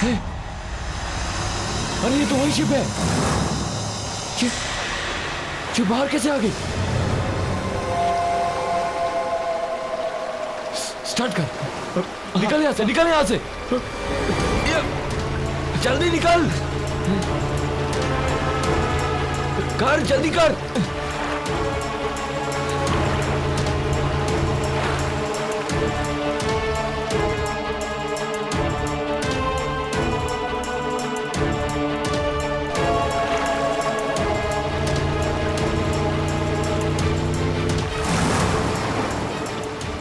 है? अरे ये तो वही शिप है। ये बाहर कैसे आ गई? स्टार्ट कर, निकल यहाँ से, निकल यहाँ से, जल्दी निकल, कर जल्दी कर।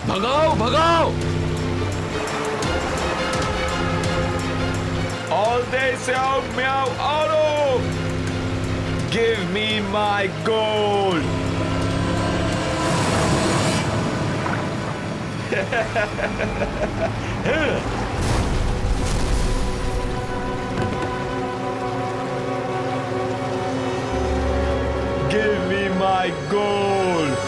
भगाओ भगाओ। All day Xiao Miao Auto! Give me my gold! Give me my gold!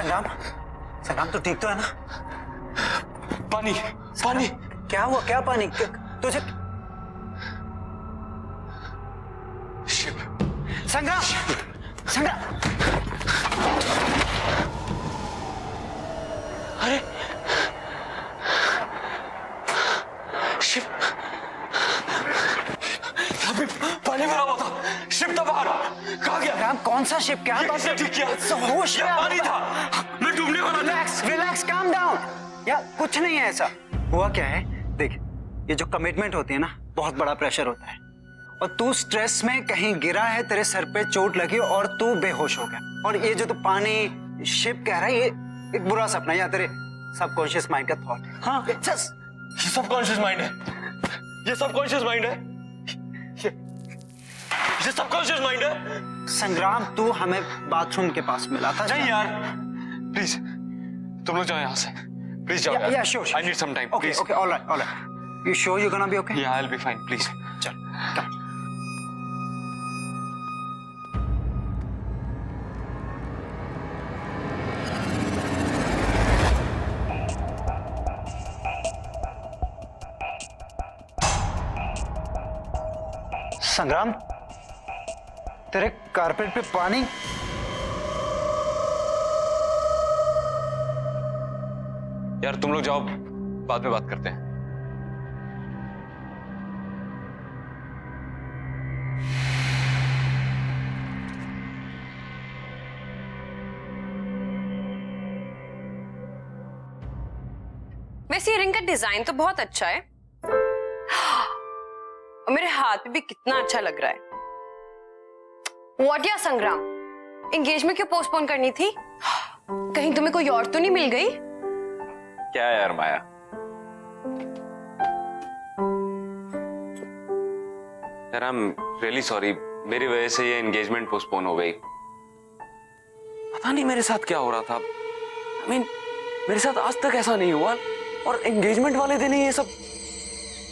संग्राम, संग्राम तो ठीक तो है ना? पानी, पानी। क्या हुआ? क्या पानी? तुझे शिप। संग्राम, संग्राम, अरे शिप, यहाँ पे पानी भरा हुआ था, शिप था बाहर, कहाँ गया? संग्राम कौन सा शिप? क्या बात है? ठीक किया, होश में पानी था, मैं डूबने वाला था। Relax, relax, calm down. यार कुछ नहीं है ऐसा। हुआ क्या है, देख, ये जो कमिटमेंट होती है ना, बहुत बड़ा प्रेशर होता है, और तू स्ट्रेस में कहीं गिरा है, तेरे सर पे चोट लगी और तू बेहोश हो गया। और ये जो तू पानी शिप कह रहा है, ये एक बुरा सपना है या तेरे सबकॉन्शियस माइंड का थॉट है। हाँ, ये सबकॉन्शियस माइंड है। ये सबकॉन्शियस माइंड है, ये सबकॉन्शियस माइंड है। संग्राम, तू हमें बाथरूम के पास मिला था। नहीं यार, प्लीज तुम लोग जाओ यहाँ से, प्लीज जाओ। Yeah, sure. I need some time, Okay, please. okay, all right, all right. You sure you're gonna be okay? Yeah, I'll be fine, please. चल, come. संग्राम, तेरे कारपेट पे पानी। यार तुम लोग जाओ, बाद में बात करते हैं। वैसे ये रिंग का डिजाइन तो बहुत अच्छा है और मेरे हाथ पे भी कितना अच्छा लग रहा है। व्हाट या संग्राम, एंगेजमेंट क्यों पोस्टपोन करनी थी? कहीं तुम्हें कोई और तो नहीं मिल गई? क्या है यार माया, यार आई एम रियली सॉरी, मेरी वजह से ये एंगेजमेंट पोस्टपोन हो गई। पता नहीं मेरे साथ क्या हो रहा था। I mean, मेरे साथ आज तक ऐसा नहीं हुआ और एंगेजमेंट वाले दिन ही ये सब।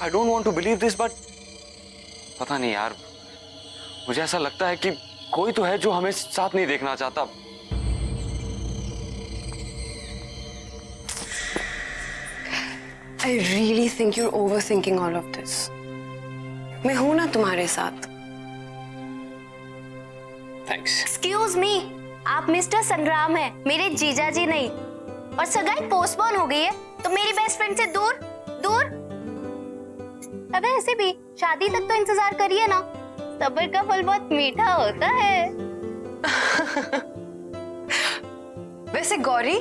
I don't want to believe this, but पता नहीं यार, मुझे ऐसा लगता है कि कोई तो है जो हमें साथ नहीं देखना चाहता। I really think you're overthinking all of this. मैं हूं ना तुम्हारे साथ। थैंक्स। एक्सक्यूज मी, आप मिस्टर संग्राम हैं, मेरे जीजा जी नहीं। और सगाई पोस्टपोन हो गई है तो मेरी बेस्ट फ्रेंड से दूर दूर। अबे ऐसे भी शादी तक तो इंतजार करिए ना, सब्र का फल बहुत मीठा होता है। वैसे गौरी,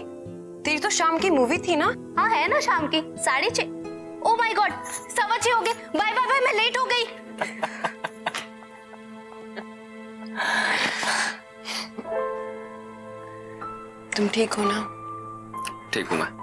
तेरी तो शाम की मूवी थी ना? हाँ है ना, शाम की 6:30। ओ माय गॉड, 6:15 हो गए। बाय बाय बाय, मैं लेट हो गई। तुम ठीक हो ना? ठीक हूं मैं।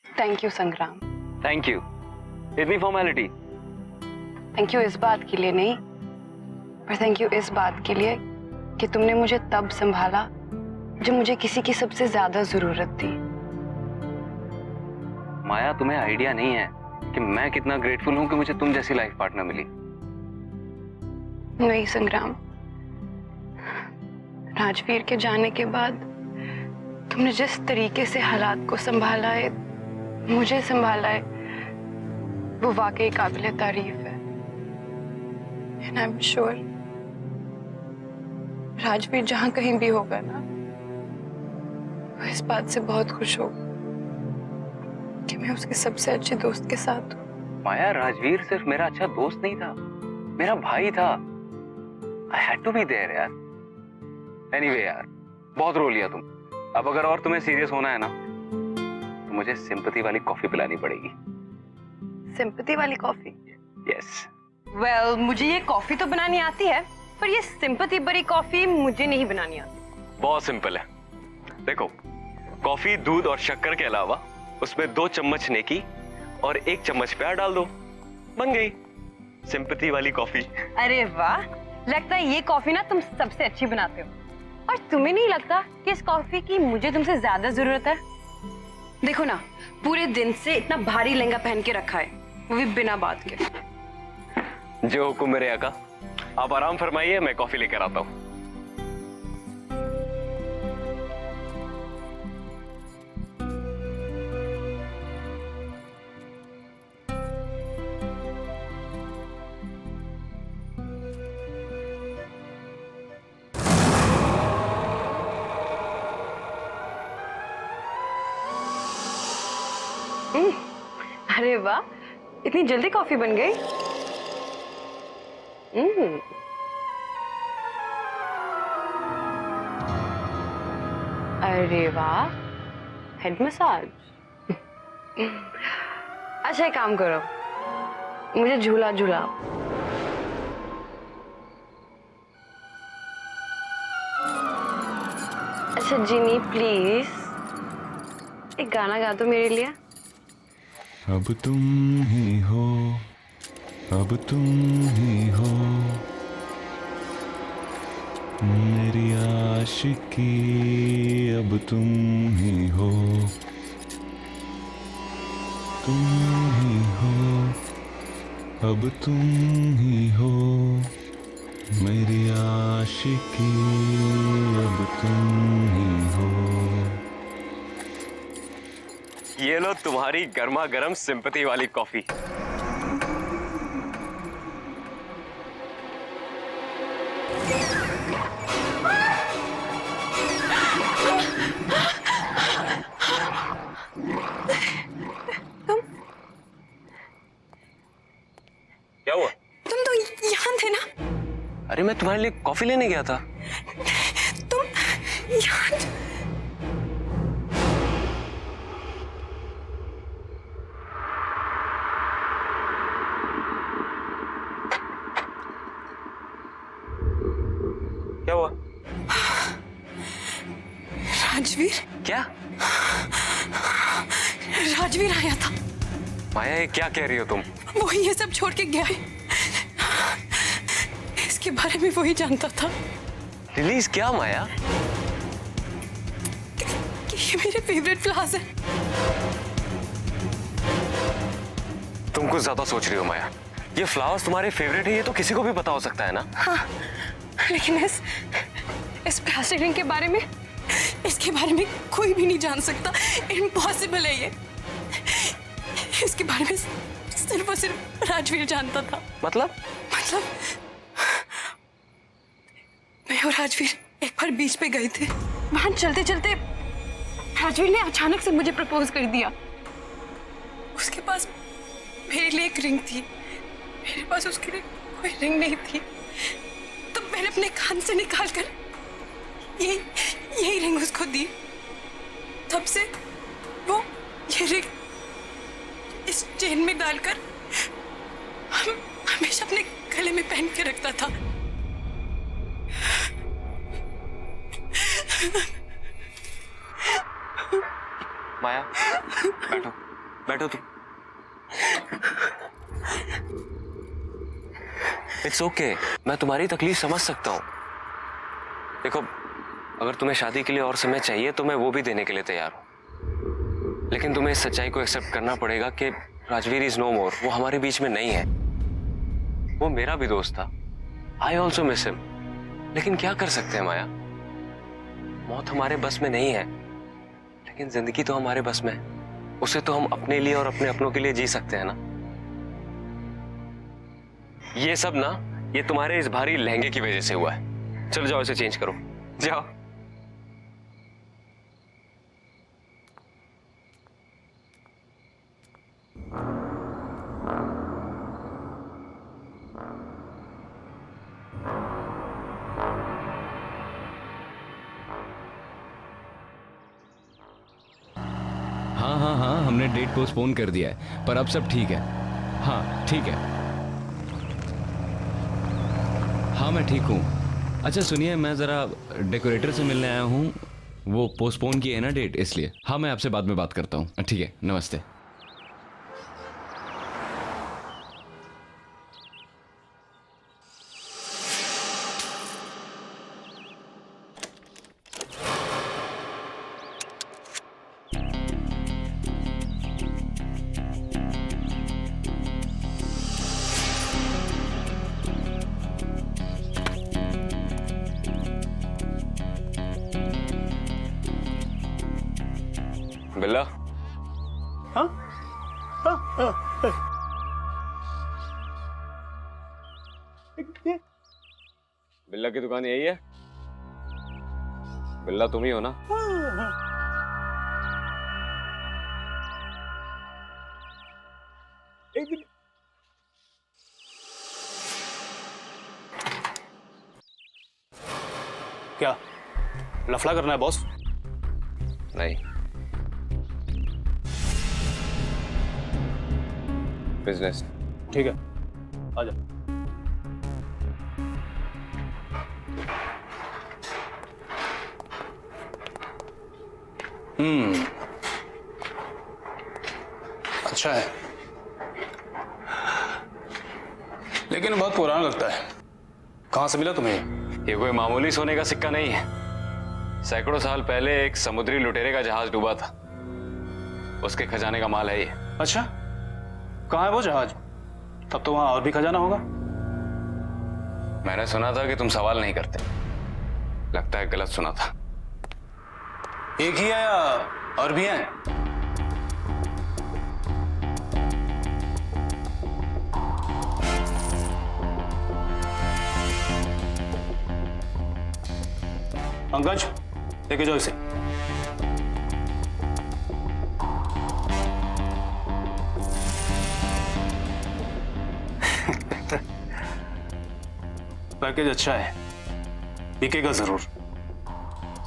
थैंक यू संग्राम। थैंक यू, इतनी फॉर्मेलिटी। थैंक यू इस बात के लिए नहीं, पर थैंक यू इस बात के लिए कि तुमने मुझे तब संभाला जब मुझे किसी की सबसे ज्यादा जरूरत थी। माया, तुम्हें आइडिया नहीं है कि मैं कितना ग्रेटफुल हूं कि मुझे तुम जैसी लाइफ पार्टनर मिली। नहीं संग्राम, राजवीर के जाने के बाद तुमने जिस तरीके से हालात को संभाला है, मुझे संभाला है, वो वाकई काबिले तारीफ है। And I'm sure राजवीर जहां कहीं भी होगा ना, वो इस बात से बहुत खुश होगा कि मैं उसके सबसे अच्छे दोस्त के साथ हूँ। माया, राजवीर सिर्फ मेरा अच्छा दोस्त नहीं था, मेरा भाई था। I had to be there यार। Anyway यार, बहुत रो लिया तुम। अब अगर और तुम्हें सीरियस होना है ना, तो मुझे सिंपैथी वाली कॉफी पिलानी पड़ेगी। सिंपैथी वाली कॉफी? यस। वेल, मुझे ये कॉफी तो बनानी आती है, पर ये सिंपैथी भरी कॉफी मुझे नहीं बनानी आती। बहुत सिंपल है। देखो, कॉफी, दूध और शक्कर के अलावा उसमें 2 चम्मच नेकी और 1 चम्मच प्यार डाल दो, बन गई सिंपैथी वाली कॉफी। अरे वाह, लगता है ये कॉफी ना तुम सबसे अच्छी बनाते हो। और तुम्हें नहीं लगता कि इस कॉफी की मुझे तुमसे ज्यादा जरूरत है? देखो ना, पूरे दिन से इतना भारी लहंगा पहन के रखा है, वो भी बिना बात के। जो हुकुम मेरे आका। आप आराम फरमाइए, मैं कॉफी लेकर आता हूँ। अरे वाह, इतनी जल्दी कॉफी बन गई। अरे वाह, हेड मसाज। अच्छा एक काम करो, मुझे झूला झूलाओ। अच्छा जिनी प्लीज एक गाना गा दो मेरे लिए। अब तुम ही हो, अब तुम ही हो, मेरी आशिकी अब तुम ही हो, तुम ही हो, अब तुम ही हो, मेरी आशिकी अब तुम ही हो। ये लो तुम्हारी गर्मा गर्म सिंपैथी वाली कॉफी। क्या हुआ? तुम तो यहाँ थे ना? अरे मैं तुम्हारे लिए कॉफी लेने गया था। तुम यहाँ? क्या हुआ? राजवीर? क्या? राजवीर आया था। माया ये क्या कह रही हो तुम? वो ये सब छोड़ के गया है। इसके बारे में वही जानता था। रिलीज क्या माया? कि ये मेरे फेवरेट फ्लावर्स हैं। तुम कुछ ज्यादा सोच रही हो माया। ये फ्लावर्स तुम्हारे फेवरेट है ये तो किसी को भी पता हो सकता है ना। हाँ, लेकिन इस प्लास्टिक रिंग के बारे में, इसके बारे में कोई भी नहीं जान सकता। इम्पॉसिबल है ये। इसके बारे में सिर्फ और सिर्फ राजवीर जानता था। मतलब मैं और राजवीर एक बार बीच पे गए थे। वहां चलते चलते राजवीर ने अचानक से मुझे प्रपोज कर दिया। उसके पास मेरे लिए एक रिंग थी, मेरे पास उसके लिए कोई रिंग नहीं थी। तो मैंने अपने कान से निकालकर यही रिंग उसको दी। तब से वो ये रिंग इस चेन में डालकर हमेशा अपने गले में पहन के रखता था। माया बैठो बैठो तुम। इट्स ओके, मैं तुम्हारी तकलीफ समझ सकता हूँ। देखो अगर तुम्हें शादी के लिए और समय चाहिए तो मैं वो भी देने के लिए तैयार हूँ, लेकिन तुम्हें इस सच्चाई को एक्सेप्ट करना पड़ेगा कि राजवीर इज नो मोर। वो हमारे बीच में नहीं है। वो मेरा भी दोस्त था। I also miss him. लेकिन क्या कर सकते हैं माया, मौत हमारे बस में नहीं है, लेकिन जिंदगी तो हमारे बस में है। उसे तो हम अपने लिए और अपने अपनों के लिए जी सकते हैं ना। ये सब ना ये तुम्हारे इस भारी लहंगे की वजह से हुआ है। चलो जाओ इसे चेंज करो, जाओ। हाँ, हमने डेट पोस्टपोन कर दिया है, पर अब सब ठीक है। हाँ ठीक है। हाँ मैं ठीक हूँ। अच्छा सुनिए, मैं ज़रा डेकोरेटर से मिलने आया हूँ। वो पोस्टपोन की है ना डेट, इसलिए। हाँ मैं आपसे बाद में बात करता हूँ। ठीक है, नमस्ते। बिल्ला। हाँ? बिल्ला की दुकान यही है? बिल्ला तुम ही हो ना? क्या लफड़ा करना है बॉस? नहीं, बिजनेस। ठीक है, आ जा। अच्छा है, लेकिन बहुत पुराना लगता है। कहां से मिला तुम्हें? ये कोई मामूली सोने का सिक्का नहीं है। सैकड़ों साल पहले एक समुद्री लुटेरे का जहाज डूबा था, उसके खजाने का माल है ये। अच्छा, कहाँ है वो जहाज? तब तो वहां और भी खजाना होगा। मैंने सुना था कि तुम सवाल नहीं करते, लगता है गलत सुना था। एक ही है या और भी हैं? पंकज, लेके जाओ इसे। पैकेज अच्छा है, बिकेगा जरूर।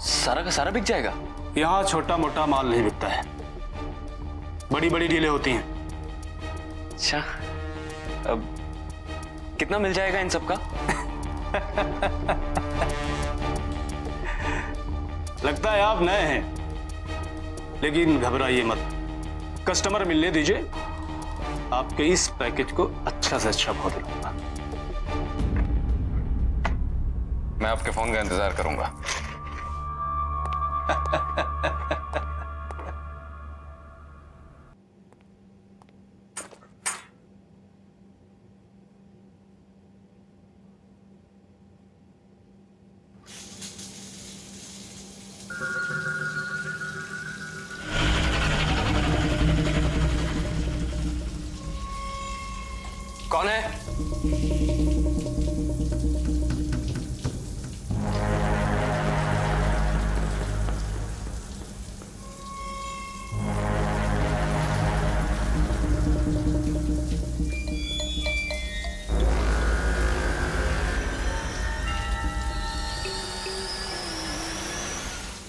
सारा का सारा बिक जाएगा? यहां छोटा मोटा माल नहीं बिकता है, बड़ी बड़ी डीलें होती हैं। अच्छा, अब कितना मिल जाएगा इन सब का? लगता है आप नए हैं, लेकिन घबराइए मत, कस्टमर मिलने दीजिए, आपके इस पैकेज को अच्छा से अच्छा भाव दिलाऊंगा। मैं आपके फोन का इंतजार करूंगा। कौन है?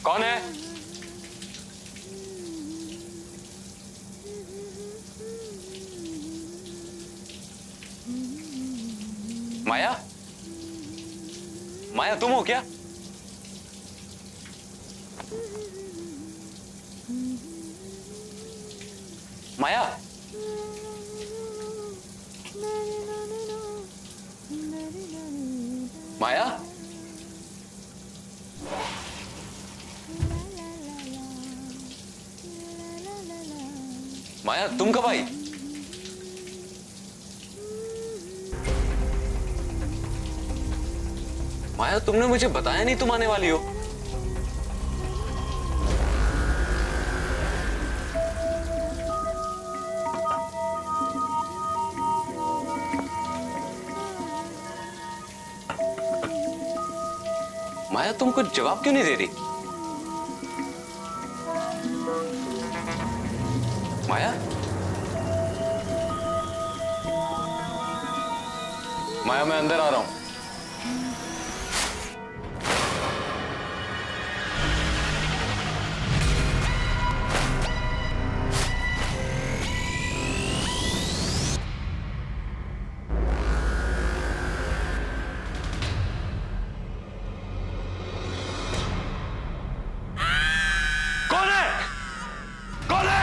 कौन है? माया? माया तुम हो क्या? माया? माया? माया तुम कब आई? माया तुमने मुझे बताया नहीं तुम आने वाली हो। माया तुम कुछ जवाब क्यों नहीं दे रही? माया? माया मैं अंदर आ रहा हूं। कौन है? कौन है?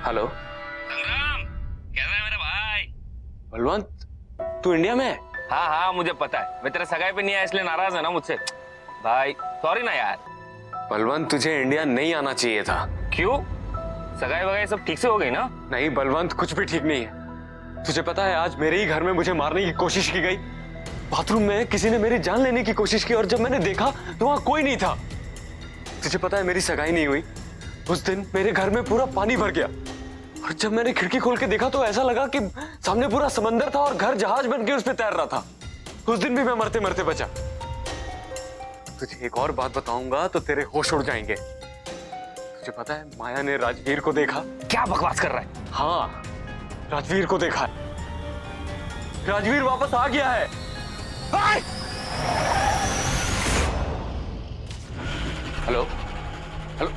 हेलो संग्राम, कैसा है मेरा भाई? बलवंत, तू इंडिया में है? हाँ हाँ मुझे पता है, मैं तेरा सगाई पे नहीं आया इसलिए नाराज है ना मुझसे। भाई सॉरी ना यार। बलवंत, तुझे इंडिया नहीं आना चाहिए था। क्यों? सगाई वगाई सब ठीक से हो गई ना? नहीं बलवंत, कुछ भी ठीक नहीं है। तुझे पता है आज मेरे ही घर में मुझे मारने की कोशिश की गई। बाथरूम में किसी ने मेरी जान लेने की कोशिश की और जब मैंने देखा तो वहां कोई नहीं था। तुझे पता है मेरी सगाई नहीं हुई। उस दिन मेरे घर में पूरा पानी भर गया और जब मैंने खिड़की खोल के देखा तो ऐसा लगा कि सामने पूरा समंदर था और घर जहाज बन के उस पर तैर रहा था। उस दिन भी मैं मरते मरते बचा। तुझे एक और बात बताऊंगा तो तेरे होश उड़ जाएंगे। तुझे पता है माया ने राजवीर को देखा। क्या बकवास कर रहा है? हाँ, राजवीर को देखा है। राजवीर वापस आ गया है। Hello hello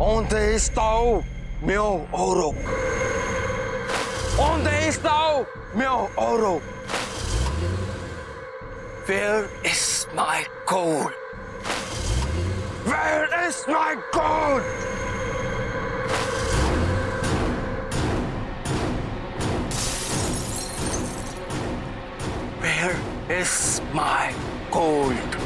Onde está o meu ouro? Onde está o meu ouro? Where is my gold? Where is my gold? Where is my gold?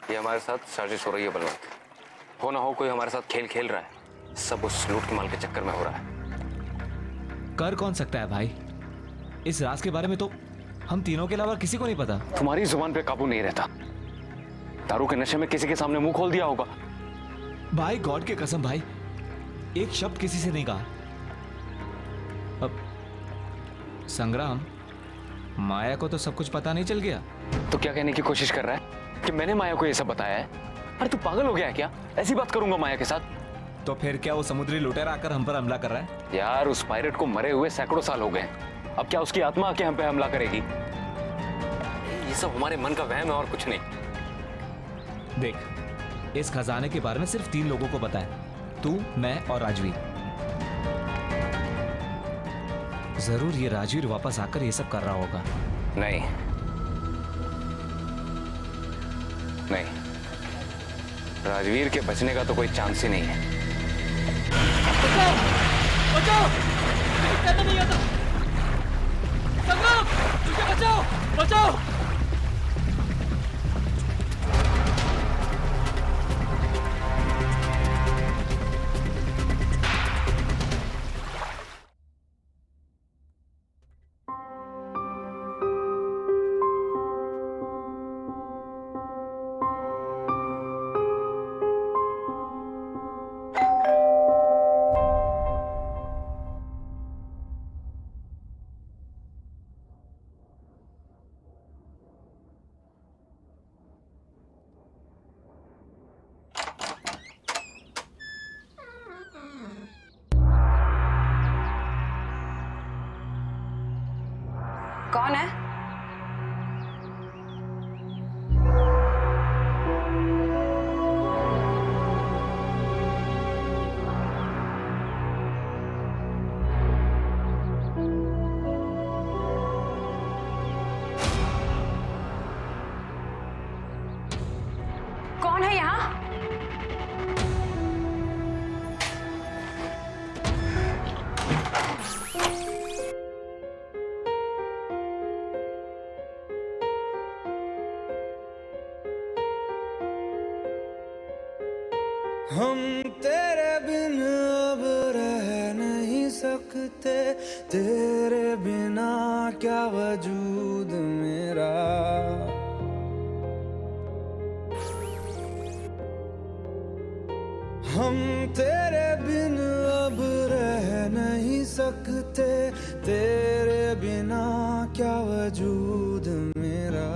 ये हमारे साथ साजिश हो रही है बलवंत। हो ना हो कोई हमारे साथ खेल खेल रहा है। सब उस लूट के माल के चक्कर में हो रहा है। कर कौन सकता है भाई? इस राज के बारे में तो हम तीनों के अलावा किसी को नहीं पता। तुम्हारी जुबान पे काबू नहीं रहता। दारू के नशे में किसी के सामने मुंह खोल दिया होगा। भाई गॉड के कसम भाई, एक शब्द किसी से नहीं कहा। अब संग्राम, माया को तो सब कुछ पता नहीं चल गया। तो क्या कहने की कोशिश कर रहा है कि मैंने माया को ये सब बताया है? अरे तू पागल हो गया है क्या? ऐसी बात करूंगा माया के साथ? तो फिर क्या वो समुद्री लुटेरा आकर हम पर हमला कर रहा है? यार उस पायरेट को मरे हुए सैकड़ों साल हो गए। अब क्या उसकी आत्मा आके हम पे हमला करेगी? ये सब हमारे मन का वहम है और कुछ नहीं। देख, इस खजाने के बारे में सिर्फ 3 लोगों को पता है, तू, मैं और राजवीर। जरूर ये राजवीर वापस आकर ये सब कर रहा होगा। नहीं नहीं, राजवीर के बचने का तो कोई चांस ही नहीं है। कौन है? कौन है यहाँ? हम तेरे बिन अब रह नहीं सकते, तेरे बिना क्या वजूद मेरा। हम तेरे बिन अब रह नहीं सकते, तेरे बिना क्या वजूद मेरा।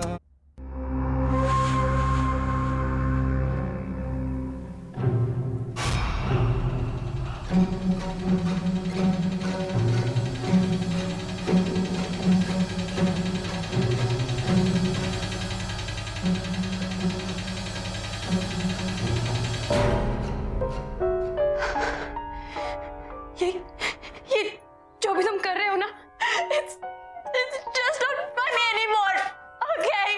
जो भी तुम कर रहे हो ना, it's just not funny anymore. Okay?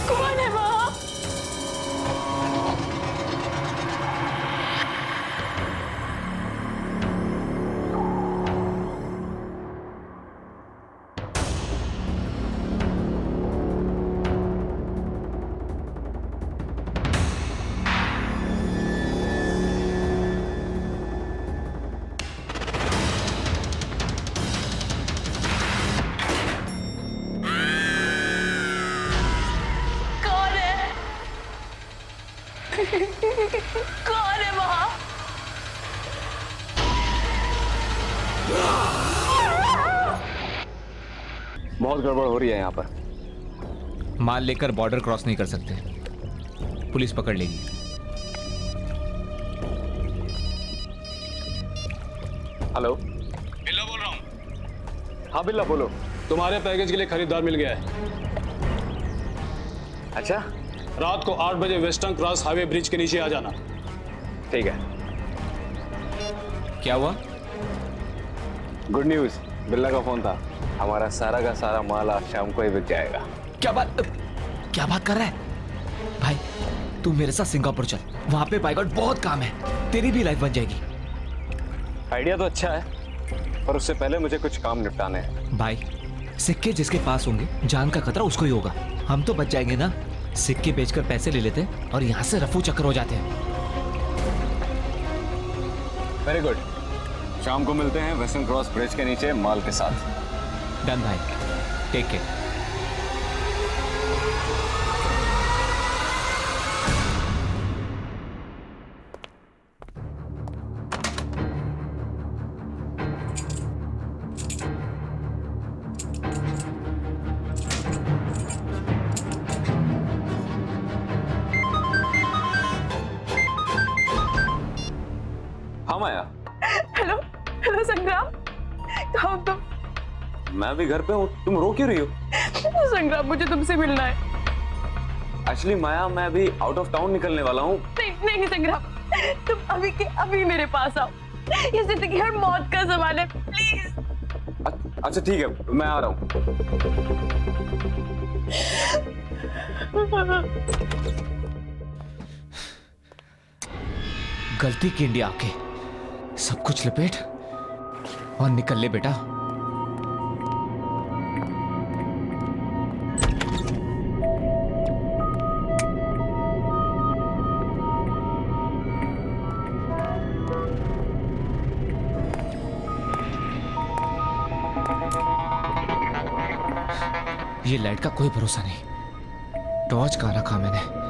कौन है वहाँ? कौन है? कौन है वहाँ? बहुत गड़बड़ हो रही है यहाँ पर। माल लेकर बॉर्डर क्रॉस नहीं कर सकते, पुलिस पकड़ लेगी। हेलो, बिल्ला बोल रहा हूँ। हाँ बिल्ला बोलो। तुम्हारे पैकेज के लिए खरीदार मिल गया है। अच्छा, रात को 8 बजे वेस्टर्न क्रॉस हाईवे ब्रिज के नीचे आ जाना। ठीक है। क्या हुआ? गुड न्यूज, बिल्ला का फोन था। हमारा सारा का सारा माल आज शाम को ही बिक जाएगा। क्या बात कर रहा है भाई? तू मेरे साथ सिंगापुर चल, वहां पे बाय गॉड बहुत काम है, तेरी भी लाइफ बन जाएगी। आइडिया तो अच्छा है, पर उससे पहले मुझे कुछ काम निपटाने हैं। भाई, सिक्के जिसके पास होंगे जान का खतरा उसको ही होगा। हम तो बच जाएंगे ना, सिक्के बेचकर पैसे ले लेते हैं और यहाँ से रफू चक्कर हो जाते हैं। वेरी गुड, शाम को मिलते हैं वेस्टर्न क्रॉस ब्रिज के नीचे माल के साथ। डन भाई, टेक केयर। हाँ माया। हेलो हेलो संग्राम, कहाँ हो तुम? मैं भी घर पे हूँ, तुम रो क्यों रही हो? संग्राम, मुझे तुमसे मिलना है। एक्चुअली माया, मैं अभी आउट ऑफ टाउन निकलने वाला हूँ। नहीं संग्राम, तुम अभी के अभी मेरे पास आओ। ये जिंदगी और मौत का सवाल है, प्लीज। अच्छा ठीक है, मैं आ रहा हूँ। गलती की इंडिया आके सब कुछ लपेट और निकल ले बेटा। ये लाइट का कोई भरोसा नहीं, टॉर्च कहाँ रखा मैंने?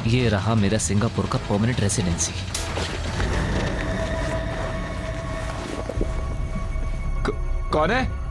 ये रहा मेरा सिंगापुर का परमानेंट रेसिडेंसी। कौन है?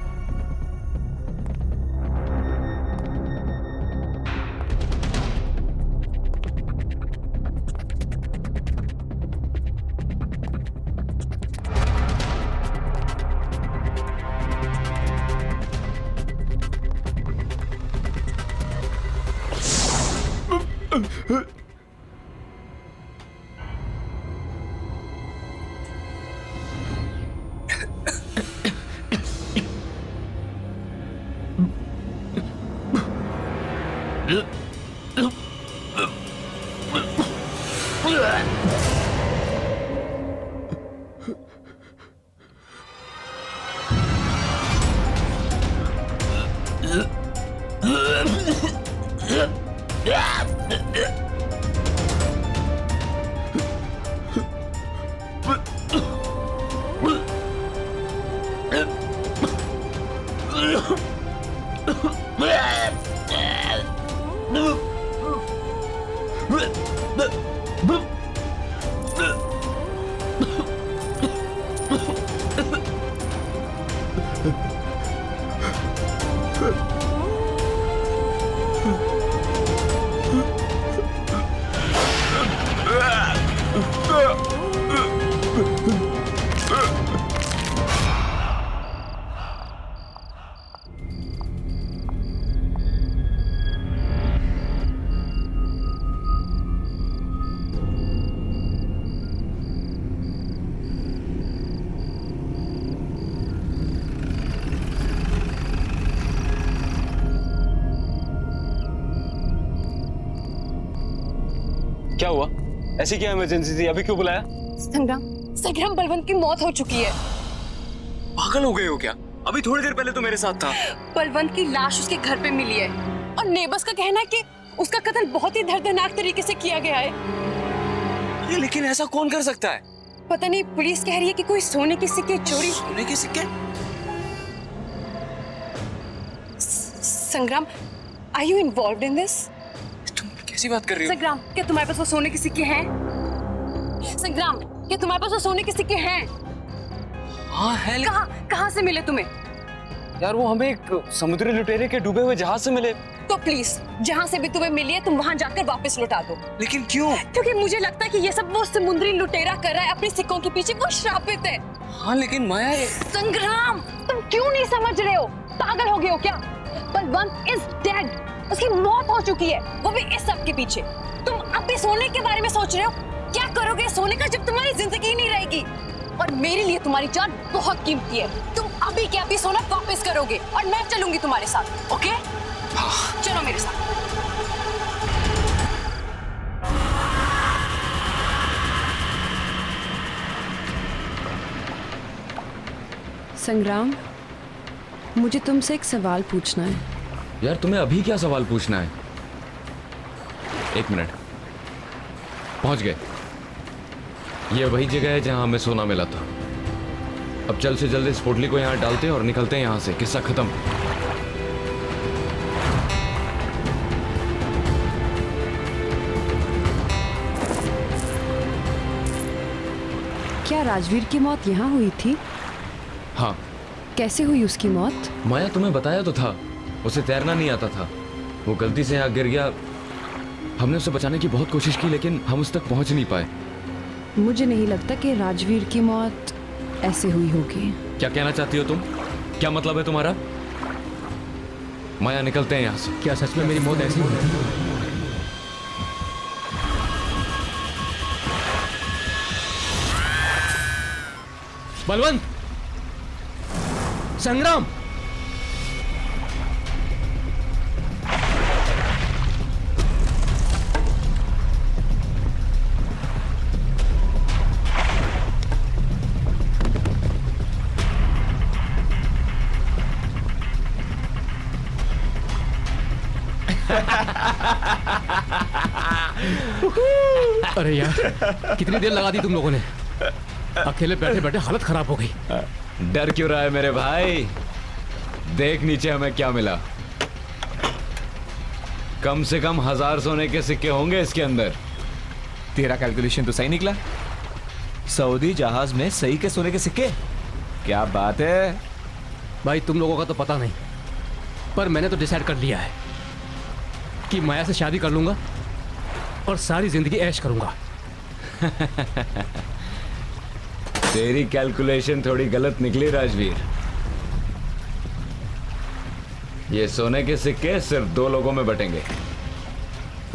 क्या हुआ? ऐसी क्या इमरजेंसी थी? अभी क्यों बुलाया? संग्राम बलवंत की मौत हो चुकी है। पागल हो गए हो क्या? अभी थोड़ी देर पहले तो मेरे साथ था। बलवंत की लाश उसके घर पे मिली है और नेबर्स का कहना है कि उसका कत्ल बहुत ही दर्दनाक तरीके से किया गया है। अरे लेकिन ऐसा कौन कर सकता है? पता नहीं, पुलिस कह रही है कि कोई सोने के सिक्के चोरी। सोने के सिक्के? Sangram, are you involved in this? तुम कैसी बात कर रही हो? संग्राम, क्या तुम्हारे पास वो सोने के सिक्के हैं? संग्राम, क्या तुम्हारे पास वो सोने के सिक्के हैं? हाँ है। कहाँ से मिले तुम्हें? यार वो हमें एक समुद्री लुटेरे के डूबे हुए जहाज से मिले। तो प्लीज, जहाँ से भी तुम्हें मिली है तुम वहाँ जाकर वापस लौटा दो। लेकिन क्यों? क्योंकि मुझे लगता है कि ये सब वो समुद्री लुटेरा कर रहा है अपने सिक्कों के पीछे। वो श्रापित है। हाँ लेकिन माया संग्राम, तुम क्यों नहीं समझ रहे हो? पागल हो गए हो क्या? Balwant is dead. उसकी मौत हो चुकी है, वो भी इस सब के पीछे। तुम अब भी सोने के बारे में सोच रहे हो? क्या करोगे सोने का जब तुम्हारी जिंदगी नहीं रहेगी? और मेरे लिए तुम्हारी जान बहुत कीमती है। तुम अभी के अभी सोना वापस करोगे और मैं चलूंगी तुम्हारे साथ। ओके? चलो मेरे साथ। संग्राम, मुझे तुमसे एक सवाल पूछना है। यार तुम्हें अभी क्या सवाल पूछना है? एक मिनट, पहुंच गए। ये वही जगह है जहां हमें सोना मिला था। अब जल्द से जल्द इस पोटली को यहाँ डालते हैं और निकलते हैं यहाँ से। किस्सा खत्म। क्या राजवीर की मौत यहाँ हुई थी? हाँ। कैसे हुई उसकी मौत? माया तुम्हें बताया तो था, उसे तैरना नहीं आता था। वो गलती से यहाँ गिर गया। हमने उसे बचाने की बहुत कोशिश की लेकिन हम उस तक पहुंच नहीं पाए। मुझे नहीं लगता कि राजवीर की मौत ऐसे हुई होगी। क्या कहना चाहती हो तुम? क्या मतलब है तुम्हारा? माया निकलते हैं यहाँ से। क्या सच में मेरी मौत ऐसी हुई थी? बलवंत, संग्राम, अरे यार, कितनी देर लगा दी तुम लोगों ने? अकेले बैठे बैठे हालत खराब हो गई। डर क्यों रहा है मेरे भाई? देख नीचे हमें क्या मिला। कम से कम 1000 सोने के सिक्के होंगे इसके अंदर। तेरा कैलकुलेशन तो सही निकला। सऊदी जहाज में सही के सोने के सिक्के। क्या बात है भाई, तुम लोगों का तो पता नहीं, पर मैंने तो डिसाइड कर लिया है कि माया से शादी कर लूंगा और सारी जिंदगी ऐश करूंगा। तेरी कैलकुलेशन थोड़ी गलत निकली राजवीर। ये सोने के सिक्के सिर्फ 2 लोगों में बटेंगे,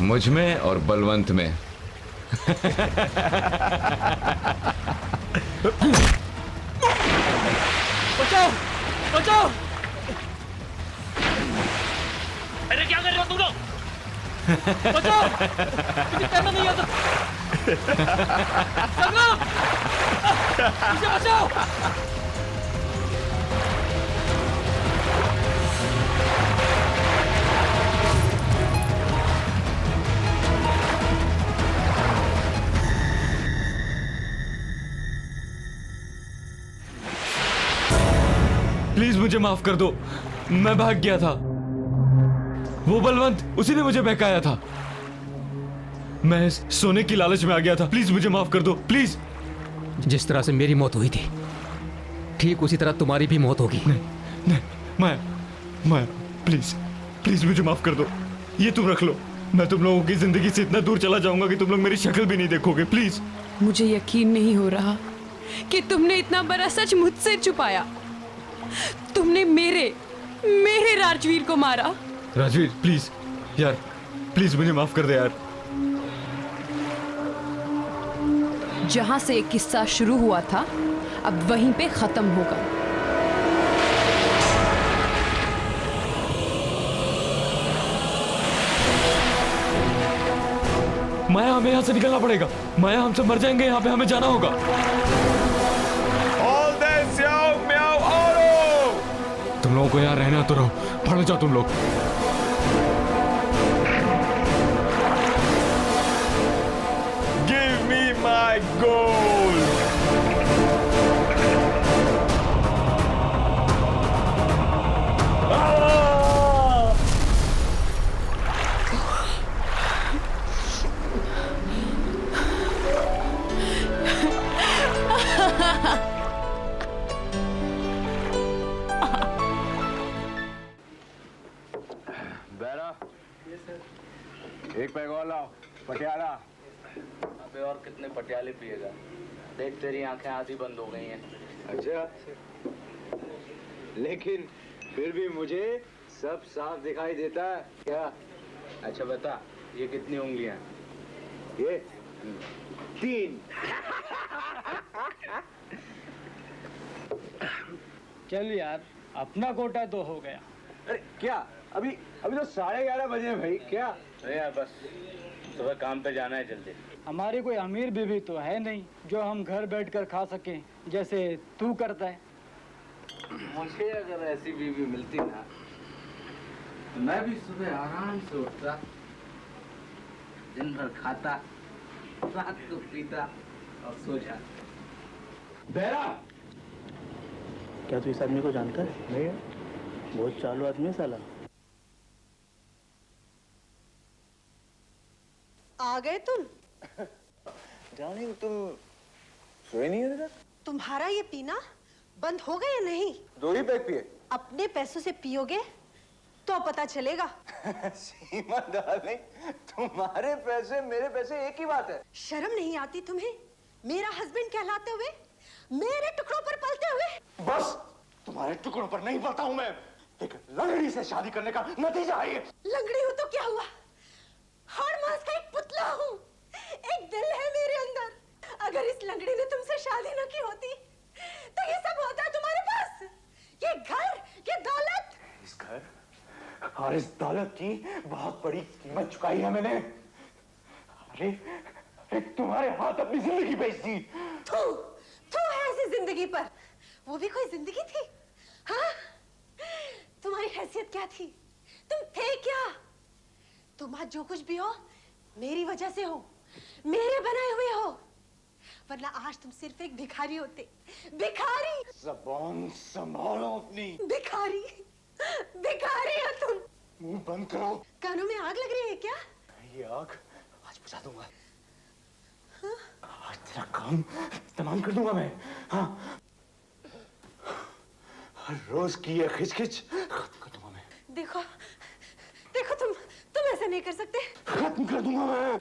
मुझ में और बलवंत में। बचाओ, बचाओ! अरे क्या कर रहे हो तुम लोग? बचाओ, मुझे तैरना नहीं आता। संग्राम, मुझे बचाओ। प्लीज मुझे माफ कर दो, मैं भाग गया था। वो बलवंत, उसी ने मुझे बहकाया था। मैं सोने की लालच में आ गया था। प्लीज मुझे माफ कर दो, प्लीज। जिस तरह से मेरी मौत हुई थी, ठीक उसी तरह तुम्हारी भी मौत होगी। नहीं, मैं प्लीज प्लीज मुझे माफ कर दो। ये तुम रख लो। मैं तुम लोगों की जिंदगी से इतना दूर चला जाऊंगा कि तुम लोग मेरी शक्ल भी नहीं देखोगे। प्लीज। मुझे यकीन नहीं हो रहा कि तुमने इतना बड़ा सच मुझसे छुपाया। तुमने मेरे राजवीर को मारा। राजवीर, प्लीज यार, प्लीज मुझे माफ कर दे यार। जहां से एक किस्सा शुरू हुआ था, अब वहीं पे खत्म होगा। माया, हमें यहाँ से निकलना पड़ेगा। माया, हम सब मर जाएंगे यहाँ पे, हमें जाना होगा। तुम लोगों को यहाँ रहना तो रहो, पढ़ जाओ तुम लोग। Give me my gold. एक पैग और लाओ, पटियाला। अबे और कितने पटियाले पिएगा? देख तेरी आंखें आधी बंद हो गई हैं। अच्छा, लेकिन फिर भी मुझे सब साफ दिखाई देता है क्या? अच्छा बता, ये कितनी उंगलियां? ये 3। चल यार, अपना कोटा तो हो गया। अरे क्या, अभी तो 11:30 बजे हैं भाई। क्या? अरे यार बस, सुबह काम पे जाना है जल्दी। हमारी कोई अमीर बीवी तो है नहीं जो हम घर बैठकर खा सकें जैसे तू करता है। मुझे अगर ऐसी बीवी मिलती ना, तो मैं भी सुबह आराम से उठता, दिन भर खाता, रात को पीता और सो जाता। बेरा, क्या तू इस आदमी को जानता है? नहीं, बहुत चालू आदमी है साला। आ गए तुम? जानी, तुम सोए नहीं है? तुम्हारा ये पीना बंद हो गया या नहीं? 2 ही पैक पिए। अपने पैसों से पियोगे तो पता चलेगा। सीमा डार्लिंग, तुम्हारे पैसे मेरे पैसे एक ही बात है। शर्म नहीं आती तुम्हें? मेरा हस्बैंड कहलाते हुए, मेरे टुकड़ों पर पलते हुए। बस, तुम्हारे टुकड़ों पर नहीं पलता हूं मैं। एक लंगड़ी से शादी करने का नतीजा है ये। लंगड़ी हूं तो क्या हुआ? हाड़ मांस का एक पुतला हूँ। एक दिल है मेरे अंदर। अगर इस लंगड़ी ने तुमसे शादी न की होती तो ये सब होता तुम्हारे पास। ये घर, ये दौलत। इस घर और इस दौलत की बहुत बड़ी कीमत चुकाई है मैंने। अरे तुम्हारे हाथ अपनी जिंदगी बेच दी। तू है ऐसी जिंदगी पर। वो भी कोई जिंदगी थी? हाँ? तुम्हारी हैसियत क्या थी? तुम थे क्या? तुम आज जो कुछ भी हो मेरी वजह से हो, मेरे बनाए हुए हो, वरना आज तुम सिर्फ एक भिखारी होते। भिखारी। ज़बान संभालो अपनी। भिखारी, भिखारी हो तुम। मुंह बंद करो। कानों में आग लग रही है क्या? ये आग आज बुझा दूंगा। हाँ? आज तेरा काम तमाम कर दूंगा मैं। हाँ, हर रोज की ये खिचखिच खत्म कर दूंगा मैं। देखो तुम ऐसा नहीं कर सकते। खत्म कर दूंगा मैं।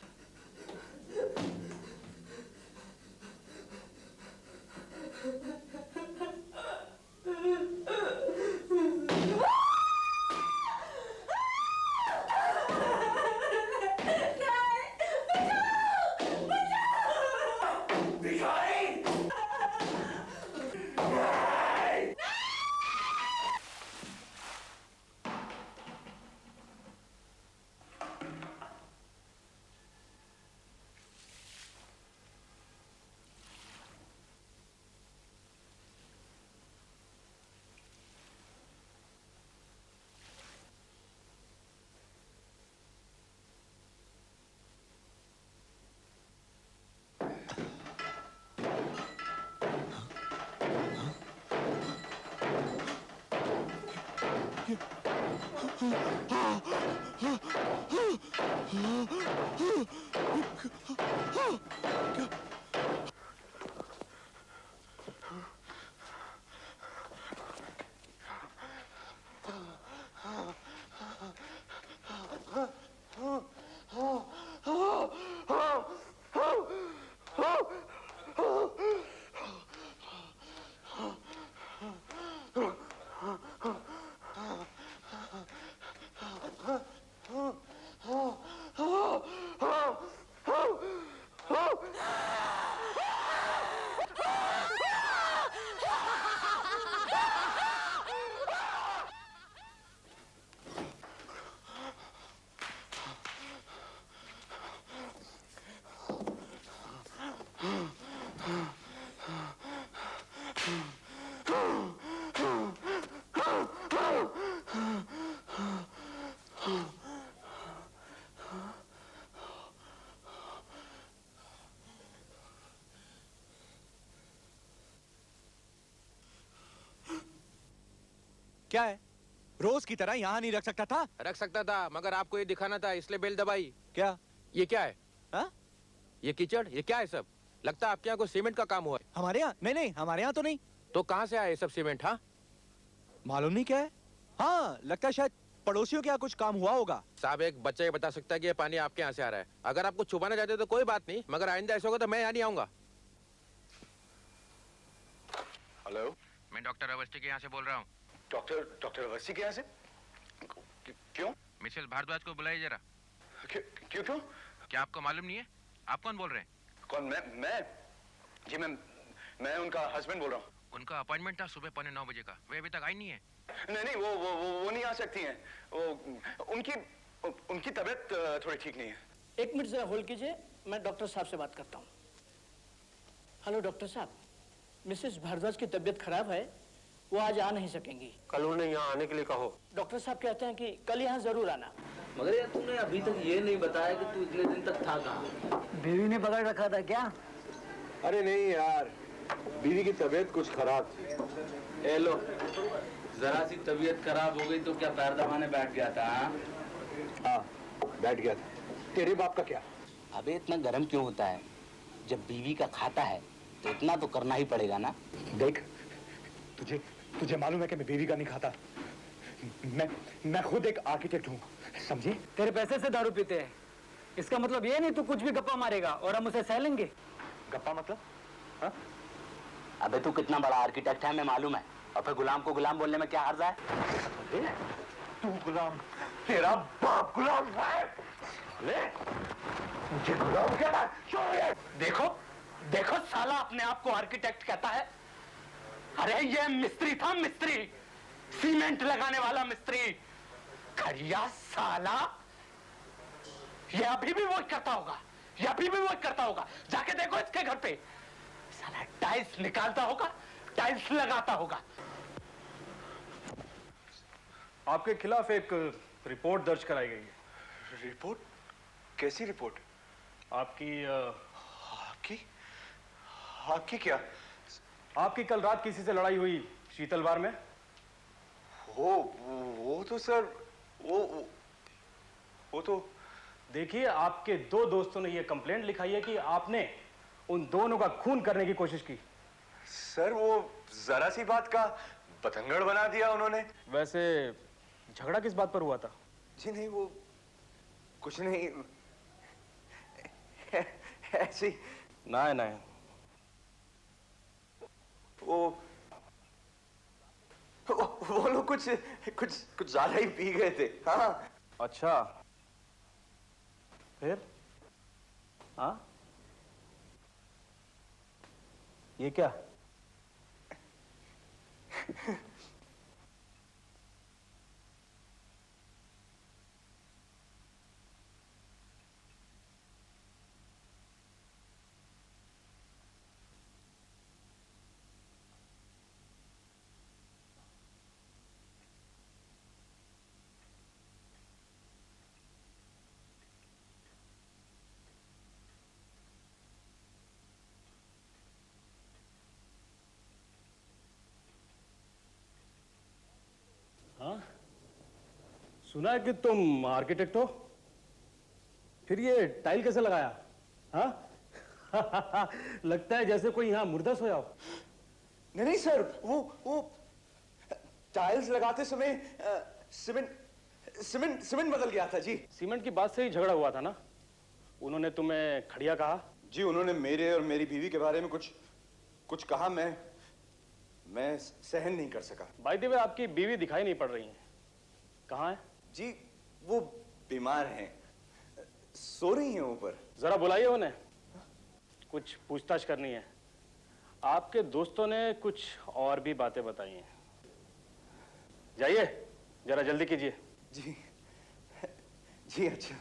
क्या है? रोज की तरह यहाँ नहीं रख सकता था? रख सकता था, मगर आपको ये दिखाना था, इसलिए बेल दबाई। क्या? ये क्या है? हा? ये कीचड़, ये क्या है सब? लगता है आपके यहाँ कोई सीमेंट का काम हुआ है। हमारे यहाँ? नहीं नहीं, हमारे यहाँ तो नहीं। तो कहाँ से आया ये सब सीमेंट? हाँ, मालूम नहीं क्या है। हाँ, लगता है शायद पड़ोसियों के यहाँ कुछ काम हुआ होगा। साहब, एक बच्चा ये बता सकता है कि ये पानी आपके यहाँ से आ रहा है। अगर आपको छुपाना चाहते हो तो कोई बात नहीं, मगर आइंदा ऐसा होगा तो मैं यहाँ नहीं आऊंगा। हेलो, मैं डॉक्टर अवस्थी के यहाँ से बोल रहा हूँ। डॉक्टर अवस्थी के यहाँ से? क्यों? मिसेस भारद्वाज को बुलाइए जरा। क्यों क्यों क्यों? क्या आपको मालूम नहीं है? आप कौन बोल रहे हैं? कौन? मैं जी मैं उनका हस्बैंड बोल रहा हूँ। उनका अपॉइंटमेंट था सुबह 9:15 बजे का, वे अभी तक आई नहीं है। नहीं वो नहीं आ सकती हैं। वो उनकी तबीयत थोड़ी ठीक नहीं है। एक मिनट जरा होल्ड कीजिए, मैं डॉक्टर साहब से बात करता हूँ। हेलो डॉक्टर साहब, मिसेस भारद्वाज की तबीयत खराब है, वो आज आ नहीं सकेंगी। कल उन्हें यहाँ आने के लिए कहो। डॉक्टर साहब कहते हैं कि कल यहाँ जरूर आना। मगर यार तूने अभी तक ये नहीं बताया कि तू इतने दिन तक था कहाँ? बीवी ने पकड़ रखा था क्या? अरे नहीं यार, बीवी की तबीयत कुछ खराब थी। ए लो, जरा सी तबीयत खराब हो गई तो क्या पैर दबाने बैठ गया था? हाँ, बैठ गया था। तेरे बाप का क्या? अबे इतना गर्म क्यों होता है? जब बीवी का खाता है तो इतना तो करना ही पड़ेगा ना। देख, तुझे मालूम है कि मैं बीवी का नहीं खाता। मैं खुद एक आर्किटेक्ट हूँ, समझे? तेरे पैसे से दारू पीते हैं, इसका मतलब ये नहीं तू कुछ भी गप्पा मारेगा और हम उसे सह लेंगे। गप्पा मतलब? हाँ? अबे तू कितना बड़ा आर्किटेक्ट है हमें मालूम है, और फिर गुलाम को गुलाम बोलने में क्या हर्ज है? तू गुलाम? तेरा बाप गुलाम है? ले, मुझे गुलाम कहना? देखो साला अपने आप को आर्किटेक्ट कहता है। अरे ये मिस्त्री था, मिस्त्री, सीमेंट लगाने वाला मिस्त्री। खड़िया साला, ये अभी भी वो करता होगा, जाके देखो इसके घर पे। साला टाइल्स निकालता होगा, टाइल्स लगाता होगा। आपके खिलाफ एक रिपोर्ट दर्ज कराई गई है। रिपोर्ट? कैसी रिपोर्ट? आपकी क्या? आपकी कल रात किसी से लड़ाई हुई शीतल बार में। वो तो सर, वो तो देखिए, आपके दो दोस्तों ने यह कंप्लेंट लिखाई है कि आपने उन दोनों का खून करने की कोशिश की। सर, वो जरा सी बात का बतंगड़ बना दिया उन्होंने। वैसे झगड़ा किस बात पर हुआ था? जी नहीं, वो कुछ नहीं, ऐसी। नहीं, वो लोग कुछ ज्यादा ही पी गए थे। हाँ। अच्छा, फिर? हाँ, ये क्या? सुना है कि तुम आर्किटेक्ट हो, फिर ये टाइल कैसे लगाया? हाँ लगता है जैसे कोई यहाँ मुर्दा सोया हो। नहीं नहीं सर, वो टाइल्स लगाते समय सीमेंट बदल गया था जी। सीमेंट की बात से ही झगड़ा हुआ था ना? उन्होंने तुम्हें खड़िया कहा? जी उन्होंने मेरे और मेरी बीवी के बारे में कुछ कहा, मैं सहन नहीं कर सका। बाय द वे आपकी बीवी दिखाई नहीं पड़ रही है, कहाँ है? जी वो बीमार हैं, सो रही हैं ऊपर। जरा बुलाइए उन्हें, कुछ पूछताछ करनी है। आपके दोस्तों ने कुछ और भी बातें बताई हैं। जाइए, जरा जल्दी कीजिए। जी जी अच्छा।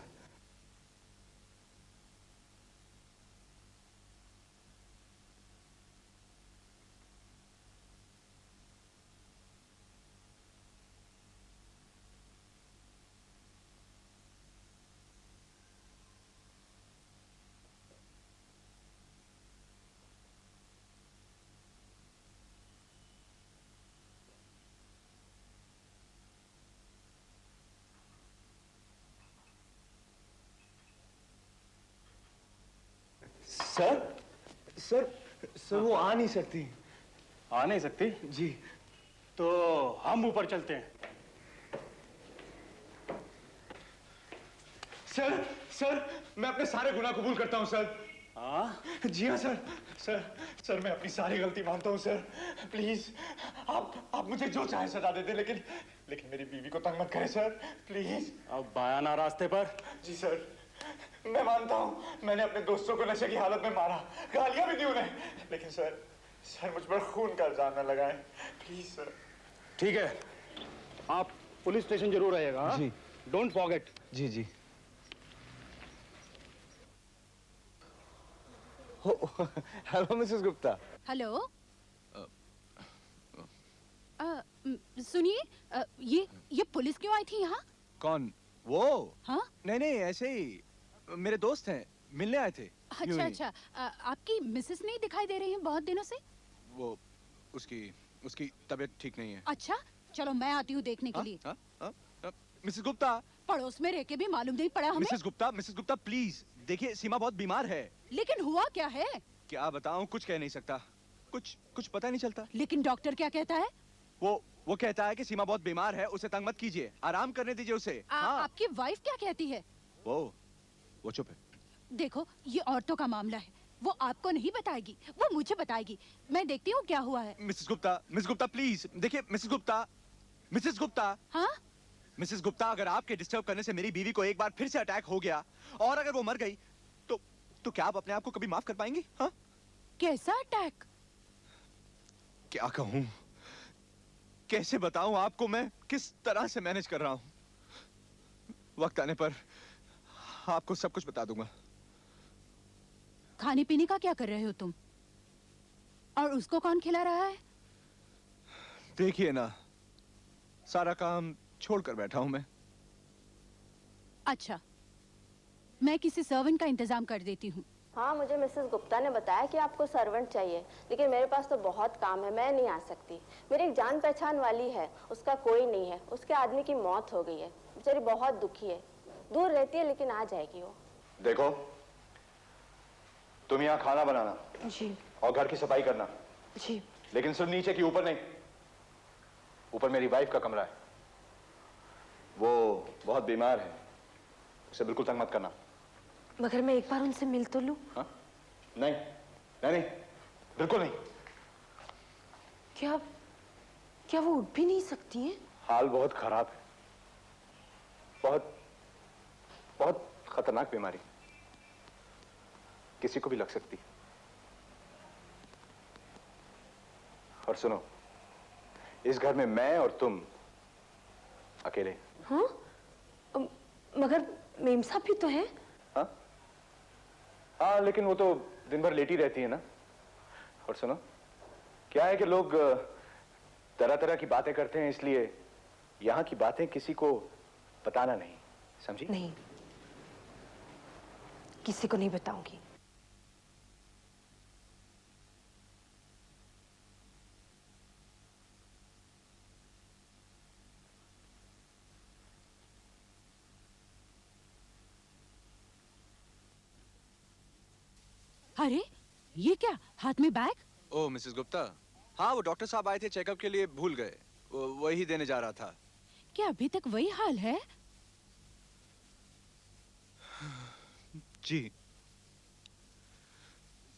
सर वो आ नहीं सकती। आ नहीं सकती? जी। तो हम ऊपर चलते हैं। सर मैं अपने सारे गुनाह कबूल करता हूँ सर। हाँ? जी हाँ सर मैं अपनी सारी गलती मानता हूँ सर। प्लीज आप मुझे जो चाहे सजा दे दे, लेकिन मेरी बीवी को तंग मत करें सर, प्लीज। अब बयाना रास्ते पर। जी सर, मैं मानता हूँ मैंने अपने दोस्तों को नशे की हालत में मारा, गालियां भी दी उन्हें, लेकिन सर मुझ पर खून का इल्जाम न लगाएं, प्लीज सर। ठीक है, आप पुलिस स्टेशन जरूर आइएगा। जी। Don't forget. जी। Hello Mrs Gupta. हेलो। सुनिए, ये पुलिस क्यों आई थी यहाँ? कौन? वो? हाँ? नहीं ऐसे ही मेरे दोस्त हैं, मिलने आए थे। अच्छा, आपकी मिसेस नहीं दिखाई दे रही हैं बहुत दिनों से? वो उसकी तबीयत ठीक नहीं है। अच्छा, चलो मैं आती हूँ देखने के लिए। मिसेस गुप्ता। पड़ोस में रह के भी मालूम नहीं पड़ा हमें। मिसेस गुप्ता प्लीज देखिए, सीमा बहुत बीमार है। लेकिन हुआ क्या है? क्या बताऊं, कुछ कह नहीं सकता, कुछ पता नहीं चलता। लेकिन डॉक्टर क्या कहता है? वो कहता है कि सीमा बहुत बीमार है, उसे तंग मत कीजिए, आराम करने दीजिए उसे। हाँ। आपकी वाइफ क्या कहती है? वो चुप है। देखो, ये औरतों का मामला है, वो आपको नहीं बताएगी, वो मुझे बताएगी। मैं देखती हूँ क्या हुआ है। मिसेस गुप्ता प्लीज देखिए। मिसेस गुप्ता। हाँ? मिसेस गुप्ता, अगर आपके डिस्टर्ब करने से मेरी बीवी को एक बार फिर से अटैक हो गया और अगर वो मर गई तो क्या आप अपने आप को कभी माफ कर पाएंगी? हाँ? कैसा अटैक? क्या कहूं, कैसे बताऊं आपको मैं किस तरह से मैनेज कर रहा हूं। वक्त आने पर आपको सब कुछ बता दूंगा। खाने पीने का क्या कर रहे हो तुम? और उसको कौन खिला रहा है? देखिए ना, सारा काम छोड़कर बैठा हूं मैं। अच्छा, मैं किसी सर्वेंट का इंतजाम कर देती हूँ। हाँ, मुझे मिसेस गुप्ता ने बताया कि आपको सर्वेंट चाहिए, लेकिन मेरे पास तो बहुत काम है, मैं नहीं आ सकती। मेरी एक जान पहचान वाली है, उसका कोई नहीं है, उसके आदमी की मौत हो गई है, बेचारी बहुत दुखी है, दूर रहती है लेकिन आ जाएगी वो। देखो, तुम यहाँ खाना बनाना जी। और घर की सफाई करना जी। लेकिन सिर्फ नीचे की, ऊपर नहीं। ऊपर मेरी वाइफ का कमरा है, वो बहुत बीमार है, उसे बिल्कुल तंग मत करना। मगर मैं एक बार उनसे मिल तो लूं? हाँ? नहीं, बिल्कुल नहीं। क्या वो उठ भी नहीं सकती हैं? हाल बहुत खराब है, बहुत खतरनाक बीमारी, किसी को भी लग सकती है। और सुनो, इस घर में मैं और तुम अकेले। हाँ? मगर मेम साहब भी तो है। हाँ, लेकिन वो तो दिन भर लेटी रहती है ना। और सुनो, क्या है कि लोग तरह तरह की बातें करते हैं, इसलिए यहाँ की बातें किसी को बताना नहीं, समझी? नहीं, किसी को नहीं बताऊंगी। अरे ये क्या हाथ में बैग? ओ मिसेस गुप्ता, हाँ वो डॉक्टर साहब आए थे चेकअप के लिए, भूल गए, वही देने जा रहा था। क्या अभी तक वही हाल है? जी,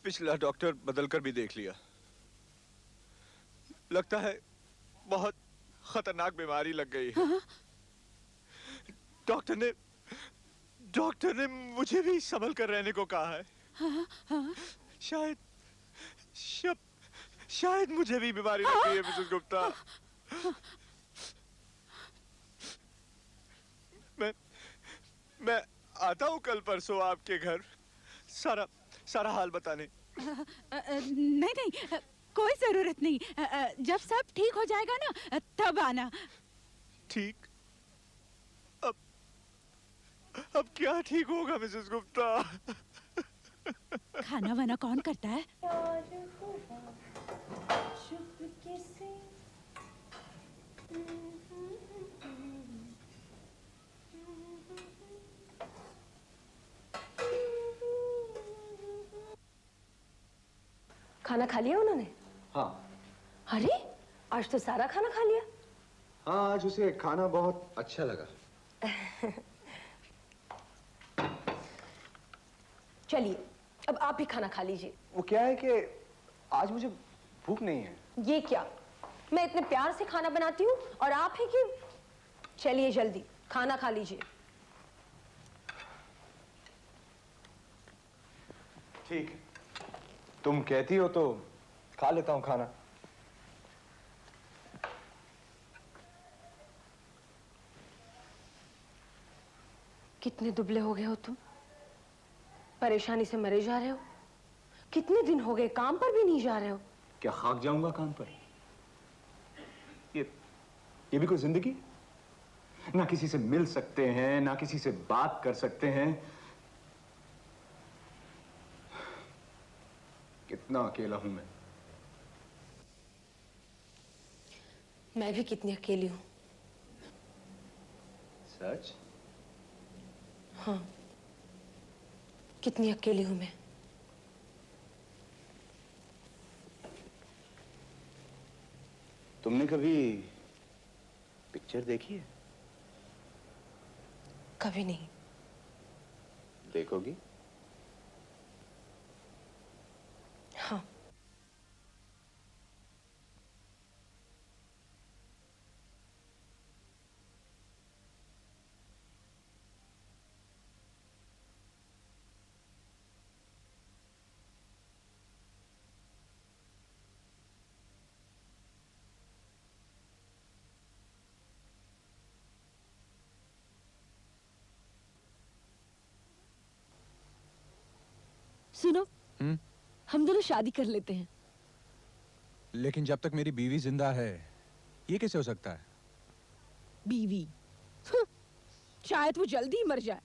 पिछला डॉक्टर बदलकर भी देख लिया, लगता है बहुत खतरनाक बीमारी लग गई है। हाँ? डॉक्टर ने मुझे भी संभल कर रहने को कहा है। हाँ, हाँ। शायद मुझे भी बीमारी लग गई है मिसेस गुप्ता। मैं आता हूँ कल परसों आपके घर सारा हाल बताने। नहीं, कोई जरूरत नहीं। जब सब ठीक हो जाएगा ना तब आना। ठीक? अब क्या ठीक होगा मिसेस गुप्ता? खाना वाना कौन करता है? खाना खा लिया उन्होंने? हाँ। अरे आज तो सारा खाना खा लिया। हाँ, आज उसे खाना बहुत अच्छा लगा। चलिए अब आप भी खाना खा लीजिए। वो क्या है कि आज मुझे भूख नहीं है। ये क्या, मैं इतने प्यार से खाना बनाती हूँ और आप ही कि चलिए जल्दी खाना खा लीजिए। ठीक है, तुम कहती हो तो खा लेता हूँ खाना। कितने दुबले हो गए हो तुम, परेशानी से मरे जा रहे हो। कितने दिन हो गए काम पर भी नहीं जा रहे हो। क्या खाक जाऊंगा काम पर? ये भी कोई जिंदगी? ना किसी से मिल सकते हैं, ना किसी से बात कर सकते हैं। कितना अकेला हूं मैं भी कितनी अकेली हूं। सच? हाँ, कितनी अकेली हूं मैं। तुमने कभी पिक्चर देखी है? कभी नहीं। देखोगी? हाँ। सुनो, हम दोनों शादी कर लेते हैं। लेकिन जब तक मेरी बीवी जिंदा है ये कैसे हो सकता है? बीवी? शायद वो जल्दी ही मर जाए।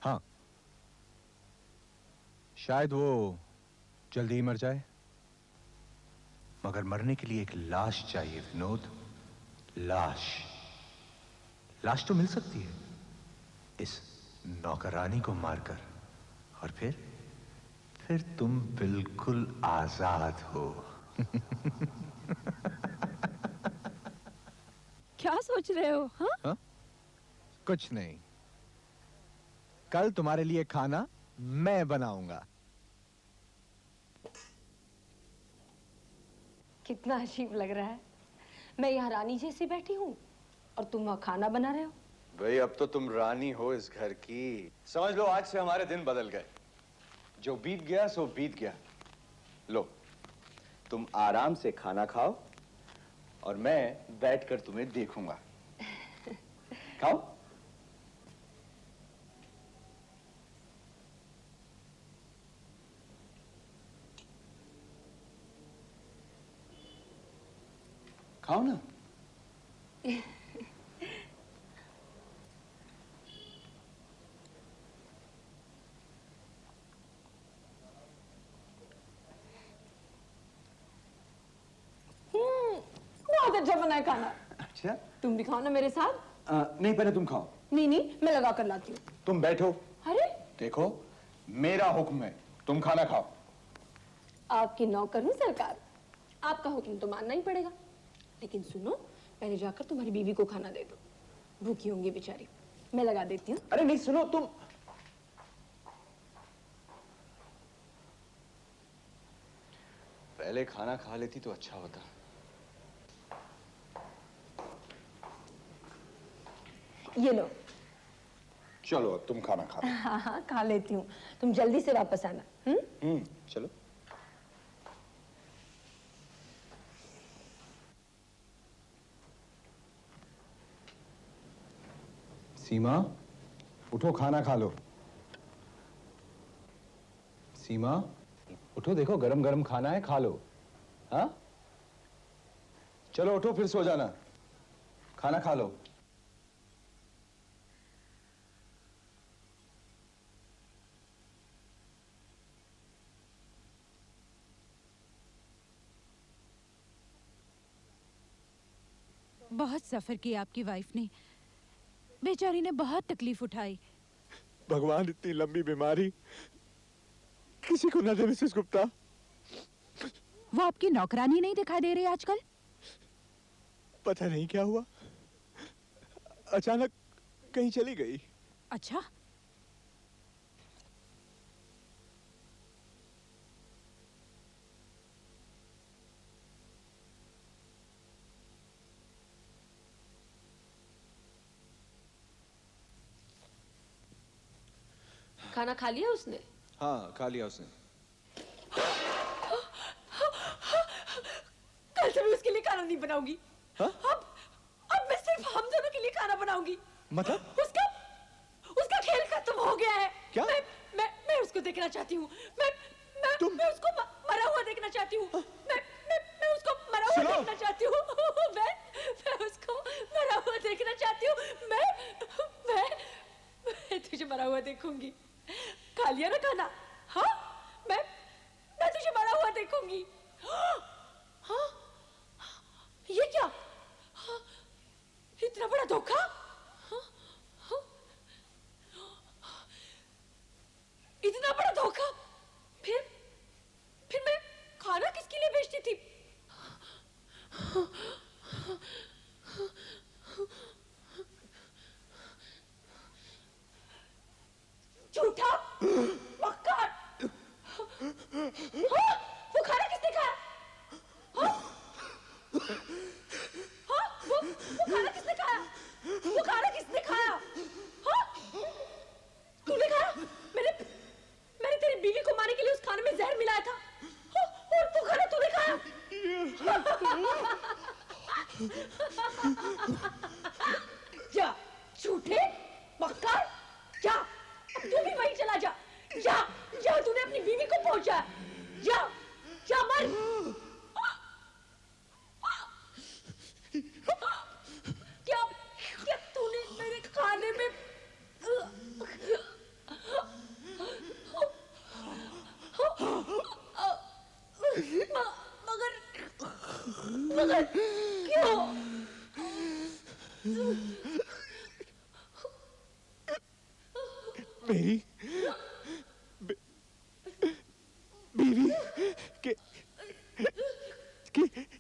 हाँ, शायद वो जल्दी ही मर जाए, मगर मरने के लिए एक लाश चाहिए विनोद। लाश तो मिल सकती है इस नौकरानी को मारकर, और फिर तुम बिल्कुल आजाद हो। क्या सोच रहे हो? हाँ? कुछ नहीं, कल तुम्हारे लिए खाना मैं बनाऊंगा। कितना अजीब लग रहा है, मैं यहाँ रानी जैसी बैठी हूँ और तुम वहाँ खाना बना रहे हो। भाई अब तो तुम रानी हो इस घर की। समझ लो आज से हमारे दिन बदल गए। जो बीत गया सो बीत गया। लो तुम आराम से खाना खाओ और मैं बैठकर तुम्हें देखूंगा। खाओ। खाओ ना। बहुत अच्छा बना है खाना। अच्छा तुम भी खाओ ना मेरे साथ। नहीं, पहले तुम खाओ। नहीं नहीं, मैं लगा कर लाती हूँ। तुम बैठो। अरे देखो, मेरा हुक्म है, तुम खाना खाओ। आपकी नौकर हूँ सरकार, आपका हुक्म तो मानना ही पड़ेगा। लेकिन सुनो, पहले जाकर तुम्हारी बीवी को खाना दे दो, भूखी होंगी बेचारी। मैं लगा देती हूँ। अरे नहीं, सुनो तुम। पहले खाना खा लेती तो अच्छा होता। ये लो। चलो अब तुम खाना खा लो। हाँ हाँ, खा लेती हूँ, तुम जल्दी से वापस आना। चलो। सीमा, उठो, खाना खा लो। सीमा, उठो, देखो गरम गरम खाना है, खा लो। हाँ, चलो उठो, फिर सो जाना, खाना खा लो। बहुत सफर किया आपकी वाइफ ने, बेचारी ने बहुत तकलीफ उठाई। भगवान, इतनी लंबी बीमारी किसी को न दे मिसेस गुप्ता। वो आपकी नौकरानी नहीं दिखाई दे रही आजकल? पता नहीं क्या हुआ, अचानक कहीं चली गई। अच्छा, खाना खा लिया उसने? हाँ, खा लिया उसने। कल से मैं उसके लिए खाना नहीं बनाऊंगी। अब मैं सिर्फ हम दोनों के लिए खाना बनाऊंगी। मतलब? उसका खेल खत्म हो गया है। क्या? मैं उसको देखना चाहती हूँ। मैं उसको मरा हुआ देखना चाहती हूँ। मैं उसको मरा हुआ देखना चाहती हूँ। मैं उसको मरा हुआ देखना चाहती हूँ। मैं तुझे मरा हुआ देखूंगी। खा लिया ना खाना? हाँ, मैं तुझे मरा हुआ देखूंगी। हाँ, ये क्या? हाँ, इतना बड़ा धोखा? हाँ, हाँ, इतना बड़ा धोखा? फिर मैं खाना किसके लिए बेचती थी? झूठा, मक्कार। हाँ, वो खाना किसने खाया? हाँ, वो खाना किसने खाया? वो खाना किसने खाया? हाँ, तूने खाया? मैंने तेरी बीवी को मारने के लिए उस खाने में जहर मिलाया था। हाँ, और वो खाना तूने खाया? जा, झूठे, मक्कार, जा। तू भी वहीं चला जा। जा, तूने अपनी बीवी को पहुंचा। जा मर। क्या तूने मेरे खाने में मगर क्यों? मेरी बीवी के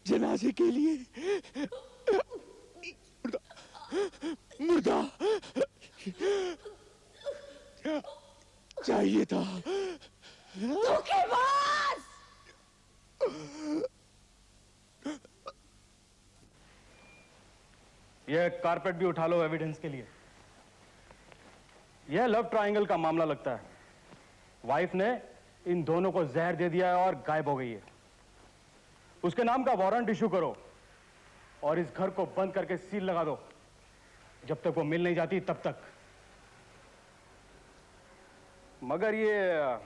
जनाजे के लिए मुर्दा चाहिए था। धोखेबाज! यह कारपेट भी उठा लो एविडेंस के लिए। यह लव ट्रायंगल का मामला लगता है। वाइफ ने इन दोनों को जहर दे दिया है और गायब हो गई है। उसके नाम का वारंट इशू करो और इस घर को बंद करके सील लगा दो जब तक वो मिल नहीं जाती तब तक। मगर ये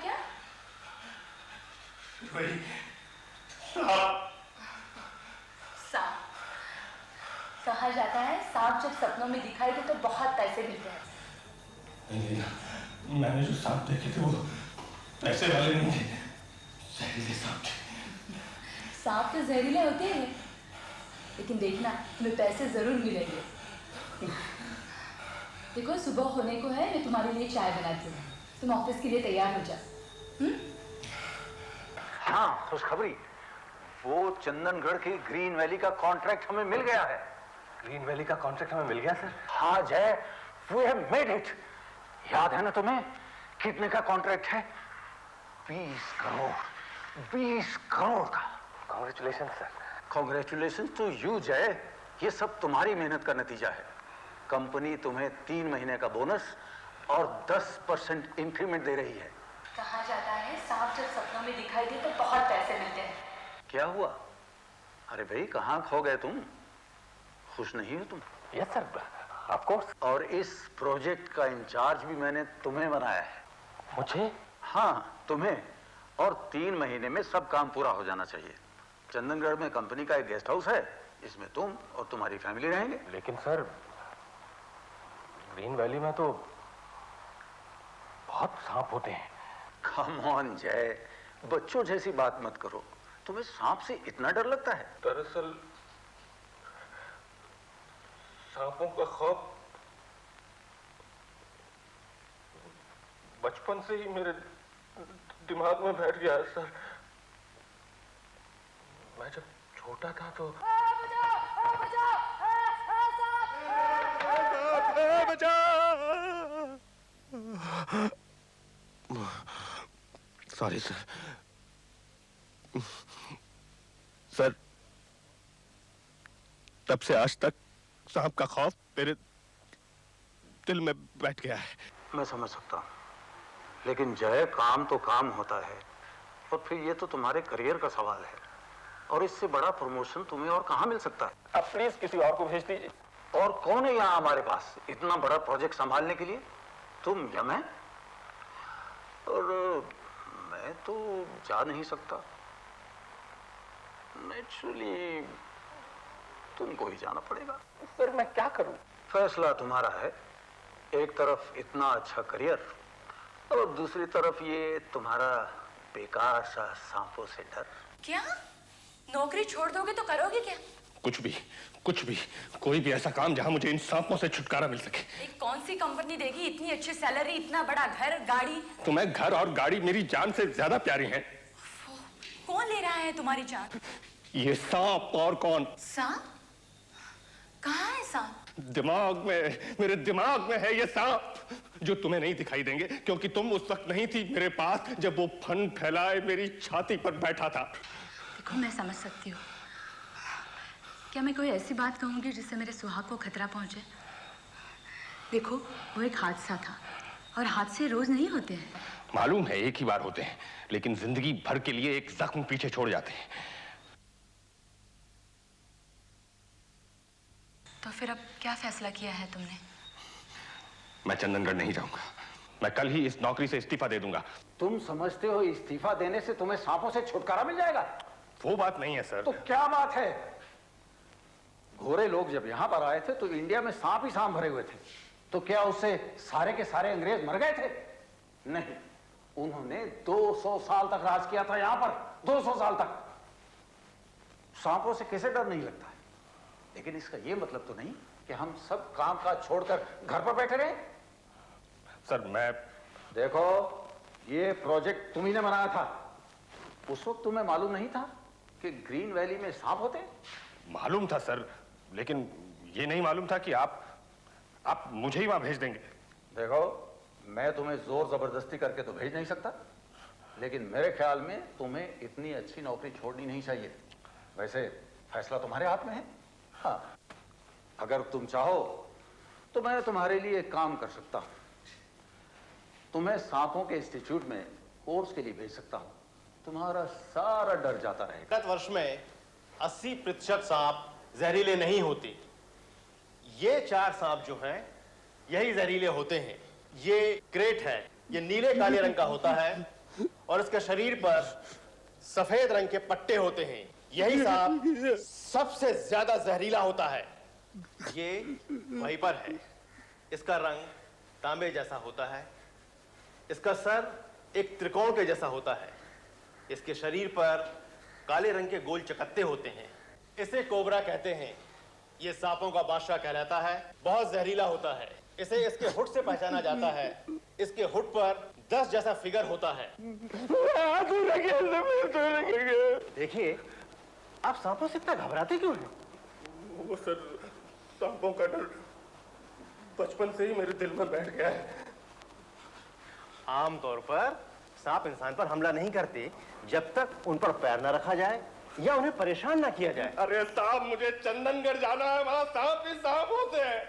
क्या? वही सांप। कहा जाता है सांप जब सपनों में दिखाई दे तो बहुत पैसे मिलते हैं। नहीं, मैंने जो सांप देखे थे वो पैसे वाले नहीं थे, जहरीले सांप थे। सांप तो जहरीले होते हैं, लेकिन देखना तुम्हें पैसे जरूर मिलेंगे। देखो सुबह होने को है, मैं तुम्हारे लिए चाय बनाती हूँ, तुम ऑफिस के लिए तैयार हो जाओ। हाँ, खुशखबरी, वो चंदनगढ़ की ग्रीन वैली का कॉन्ट्रैक्ट हमें मिल गया है। ग्रीन वैली का कॉन्ट्रैक्ट हमें मिल गया सर? हाँ जय, वी हैव मेड इट। याद है ना तुम्हें कितने का कॉन्ट्रैक्ट है? 20 करोड़, 20 करोड़ का। Congratulation sir. Congratulation to you Jai, ये सब तुम्हारी मेहनत का नतीजा है। कंपनी तुम्हें 3 महीने का बोनस और 10% इंक्रीमेंट दे रही है। कहा जाता है सांप जब सपनों में दिखाई दे तो बहुत पैसे मिलते हैं। क्या हुआ? अरे भाई कहाँ खो गए तुम? खुश नहीं हो तुम? Yes sir, of course. और इस प्रोजेक्ट का इंचार्ज भी मैंने तुम्हें बनाया है। मुझे? हाँ तुम्हें, और 3 महीने में सब काम पूरा हो जाना चाहिए। चंदनगढ़ में कंपनी का एक गेस्ट हाउस है, इसमें तुम और तुम्हारी फैमिली रहेंगे। लेकिन सर ग्रीन वैली में तो बहुत सांप होते हैं। कम ऑन जय, बच्चों जैसी बात मत करो। तुम्हें सांप से इतना डर लगता है? दरअसल सांपों का खौफ बचपन से ही मेरे दिमाग में बैठ गया है सर। मैं जब छोटा था तो सॉरी सर। सर तब से आज तक सांप का खौफ मेरे दिल में बैठ गया है। मैं समझ सकता हूँ, लेकिन जय काम तो काम होता है, और फिर ये तो तुम्हारे करियर का सवाल है, और इससे बड़ा प्रमोशन तुम्हें और कहाँ मिल सकता है? आप प्लीज किसी और को भेज दीजिए। और कौन है यहाँ हमारे पास इतना बड़ा प्रोजेक्ट संभालने के लिए? तुम या मैं? और मैं तो जा नहीं सकता। नेचुरली तुमको ही जाना पड़ेगा। सर मैं क्या करूं? फैसला तुम्हारा है। एक तरफ इतना अच्छा करियर, और दूसरी तरफ ये तुम्हारा बेकार सा सांपों से डर। क्या नौकरी छोड़ दोगे तो करोगे क्या? कुछ भी, कुछ भी, कोई भी ऐसा काम जहां मुझे इन सांपों से छुटकारा मिल सके। एक कौन सी कंपनी देगी इतनी अच्छी सैलरी, इतना बड़ा घर, गाड़ी? तुम्हें घर और गाड़ी मेरी जान से ज्यादा प्यारी हैं। कौन ले रहा है तुम्हारी जान? ये सांप और कौन? सांप? कहाँ है सांप? दिमाग में, मेरे दिमाग में है ये सांप, जो तुम्हें नहीं दिखाई देंगे क्योंकि तुम उस वक्त नहीं थी मेरे पास जब वो फन फैलाए मेरी छाती पर बैठा था। देखो मैं समझ सकती हूँ, क्या मैं कोई ऐसी बात कहूंगी जिससे मेरे सुहाग को खतरा पहुंचे? देखो वो एक हादसा था, और हादसे रोज नहीं होते हैं। मालूम है एक ही बार होते हैं, लेकिन जिंदगी भर के लिए एक जख्म पीछे छोड़ जाते हैं। तो फिर अब क्या फैसला किया है तुमने? मैं चंदनगढ़ नहीं जाऊंगा। मैं कल ही इस नौकरी से इस्तीफा दे दूंगा। तुम समझते हो इस्तीफा देने से तुम्हें सांपों से छुटकारा मिल जाएगा? वो बात नहीं है सर। तो क्या बात है? गोरे लोग जब यहां पर आए थे तो इंडिया में सांप ही सांप भरे हुए थे, तो क्या उससे सारे के सारे अंग्रेज मर गए थे? नहीं, उन्होंने 200 साल तक राज किया था यहां पर, 200 साल तक। सांपों से कैसे डर नहीं लगता है? लेकिन इसका यह मतलब तो नहीं कि हम सब काम काज छोड़कर घर पर बैठे रहे। सर मैं देखो, ये प्रोजेक्ट तुम्ही ने बनाया था। उस वक्त तुम्हें मालूम नहीं था कि ग्रीन वैली में सांप होते हैं? मालूम था सर, लेकिन ये नहीं मालूम था कि आप मुझे ही वहां भेज देंगे। देखो, मैं तुम्हें जोर जबरदस्ती करके तो भेज नहीं सकता, लेकिन मेरे ख्याल में तुम्हें इतनी अच्छी नौकरी छोड़नी नहीं चाहिए। वैसे फैसला तुम्हारे हाथ में है। हाँ, अगर तुम चाहो तो मैं तुम्हारे लिए एक काम कर सकता हूं। तुम्हें सांपों के इंस्टीट्यूट में कोर्स के लिए भेज सकता हूं। तुम्हारा सारा डर जाता रहेगा। गत वर्ष में 80% सांप जहरीले नहीं होते। ये 4 सांप जो हैं यही जहरीले होते हैं। ये क्रेट है, ये नीले काले रंग का होता है और इसके शरीर पर सफेद रंग के पट्टे होते हैं। यही सांप सबसे ज्यादा जहरीला होता है। ये वहीं पर है। इसका रंग तांबे जैसा होता है। इसका सर एक त्रिकोण के जैसा होता है। इसके शरीर पर काले रंग के गोल चकत्ते होते हैं। इसे कोबरा कहते हैं। ये सांपों का बादशाह कहलाता है। बहुत जहरीला होता है। इसे इसके हुड से पहचाना जाता है। इसके हुड पर 10 जैसा फिगर होता है। देखिए, आप सांपों से इतना घबराते क्यों हैं? वो सर, सांपों का डर बचपन से ही मेरे दिल में बैठ गया है। आमतौर पर सांप इंसान पर हमला नहीं करते जब तक उन पर पैर न रखा जाए या उन्हें परेशान न किया जाए। अरे साहब, मुझे चंदनगढ़ जाना है, वहां सांप ही सांप होते हैं।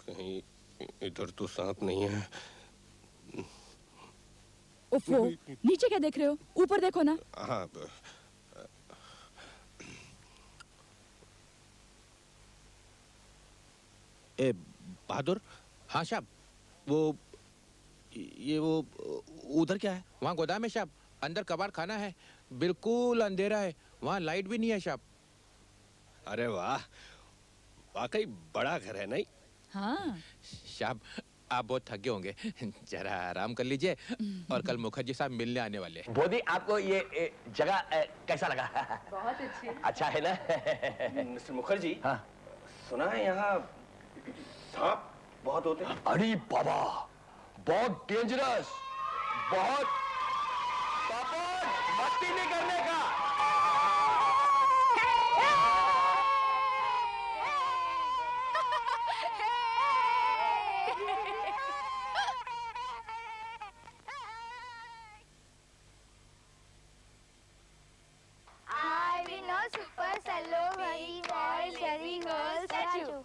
कहीं इधर तो सांप नहीं है। उफ़ो, नीचे क्या देख रहे हो? ऊपर देखो ना। हाँ, ए बहादुर। हाँ साहब, वो उधर क्या है? वहाँ गोदाम है साहब, अंदर कबाड़ खाना है, बिल्कुल अंधेरा है, वहाँ लाइट भी नहीं है साहब। अरे वाह, वाकई बड़ा घर है नहीं? हाँ। साहब, आप बहुत थके होंगे, जरा आराम कर लीजिए और कल मुखर्जी साहब मिलने आने वाले हैं। बोधी, आपको ये जगह कैसा लगा? बहुत अच्छी। अच्छा है ना? मिस्टर मुखर्जी, हाँ, सुना है यहाँ सांप बहुत होते हैं। अरे बाबा, बहुत डेंजरस, बहुत। पापा, मस्ती नहीं करने का। I will know super cello very ball carrying girl statue.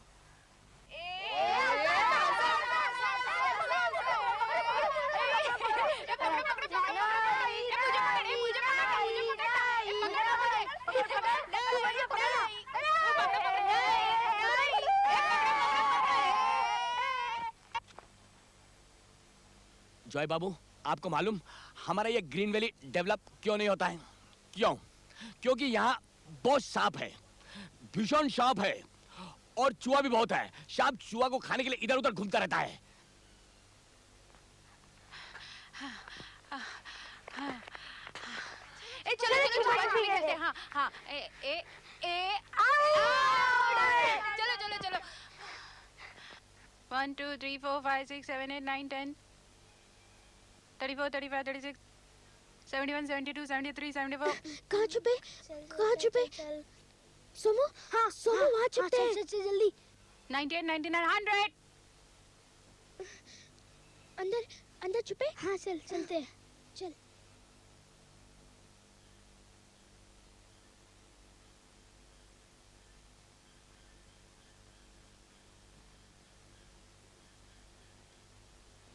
Joy बाबू, आपको मालूम हमारा ये ग्रीन वैली डेवलप क्यों नहीं होता है? क्यों? क्योंकि यहाँ बहुत सांप है, भीषण सांप है, और चूहा भी बहुत है। सांप चूहा को खाने के लिए इधर उधर घूमता रहता है। चलो छुपा छुपी खेलते हैं। हाँ हाँ, चलो चलो चलो। 1 2 3 4 5 6 7 8 9 10 34 35 36 71 72 73 74। कहाँ छुपे? कहाँ छुपे? सोमो, हाँ सोमो वहाँ छुपते हैं। चल जल्दी। 98 99 100। अंदर अंदर छुपे? हाँ चल चलते हैं, चल।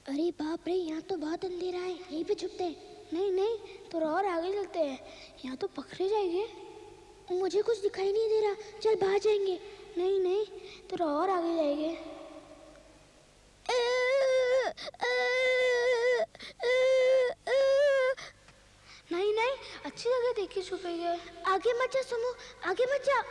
अरे बाप रे, यहाँ तो बहुत अंधेरा है, यहीं पे छुपते हैं। नहीं नहीं, थोड़ा और आगे चलते हैं, यहाँ तो पकड़े जाएंगे। मुझे कुछ दिखाई नहीं दे रहा, चल बाहर जाएंगे। नहीं नहीं, थोड़ा और आगे जाएंगे। नहीं नहीं, अच्छी जगह देख के छुपेंगे। आगे मत जा सुमो, आगे मत जा।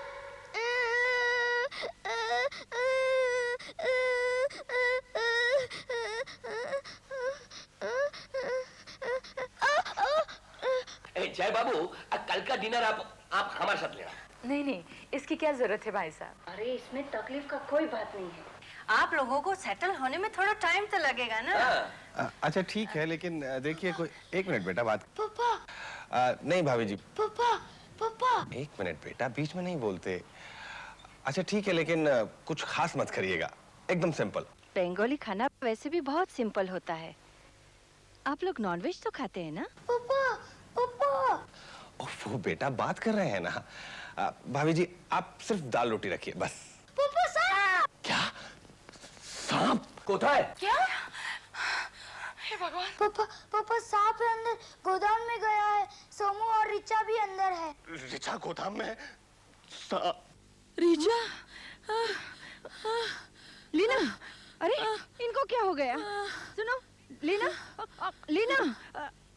जय बाबू, कल का डिनर आप हमारे साथ लेना। नहीं नहीं, इसकी क्या जरूरत है भाई साहब? अरे इसमें तकलीफ का कोई बात नहीं है। आप लोगों को सेटल होने में थोड़ा टाइम तो लगेगा ना। अच्छा ठीक है, लेकिन देखिए कोई 1 मिनट बेटा बात। पापा। नहीं भाभी जी। पापा पापा। 1 मिनट बेटा, बीच में नहीं बोलते। अच्छा ठीक है, लेकिन कुछ खास मत करिएगा, एकदम सिंपल। बंगाली खाना वैसे भी बहुत सिंपल होता है। आप लोग नॉनवेज तो खाते हैं ना? वो बेटा बात कर रहे हैं ना। भाभी जी आप सिर्फ दाल रोटी रखिए बस। क्या सांप कोथा है? क्या? हे भगवान। पापा सांप है अंदर, गोदाम में गया है। सोमू और रिचा भी अंदर है। रिचा गोदाम में? रिचा, लीना, अरे इनको क्या हो गया? सुनो, लीना, लीना,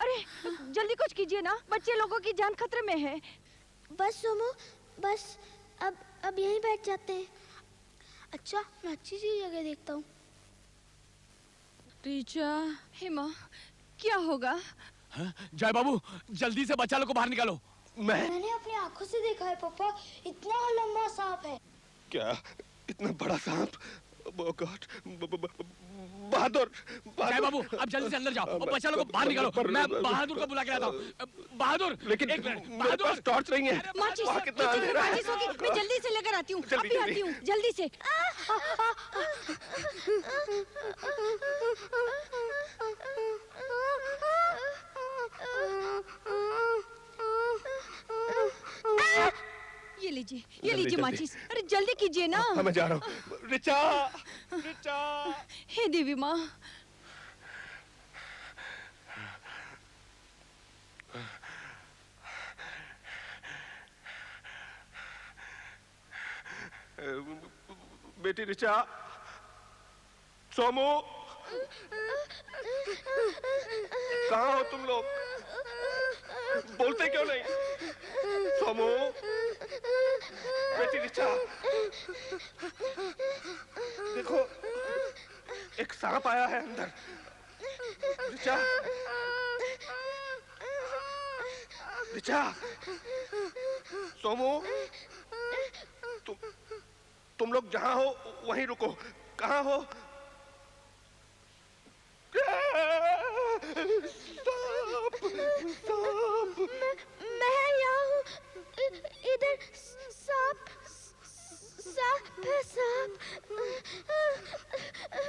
अरे जल्दी कुछ कीजिए ना, बच्चे लोगों की जान खतरे में है। बस सोमू, बस अब यहीं बैठ जाते हैं। अच्छा, मैं अच्छी सी जगह देखता हूँ। रिचा, हेमा, क्या होगा? जय बाबू, जल्दी से बच्चा लोग को बाहर निकालो। मैंने अपनी आंखों से देखा है पापा, इतना लंबा सांप है। क्या इतना बड़ा सांप? Oh God, बहादुर, जय बाबू आप जल्दी से अंदर जाओ और बच्चा लोग को बाहर निकालो। मैं बहादुर को बुला के लाता हूँ। बहादुर, लेकिन एक मिनट, मेरे पास टॉर्च नहीं है। माचिस, वहाँ कितना अंधेरा है। माचिस होगी, मैं जल्दी से लेकर आती हूँ। अभी आती हूँ, जल्दी से। ये लीजिए, ये जल्दी, लीजिए जल्दी। माचिस। अरे जल्दी कीजिए ना। हाँ, मैं जा रहा हूँ। रिचा, रिचा। हे देवी माँ। बेटी रिचा, सोमू, कहाँ हो तुम लोग? बोलते क्यों नहीं? सोमू, बेटी रिचा, देखो एक सांप आया है अंदर। रिचा, रिचा, सोमू, तुम लोग जहां हो वहीं रुको। कहाँ हो? सांप, सांप। मैं यहाँ हूँ। इधर सांप, सांप है, सांप।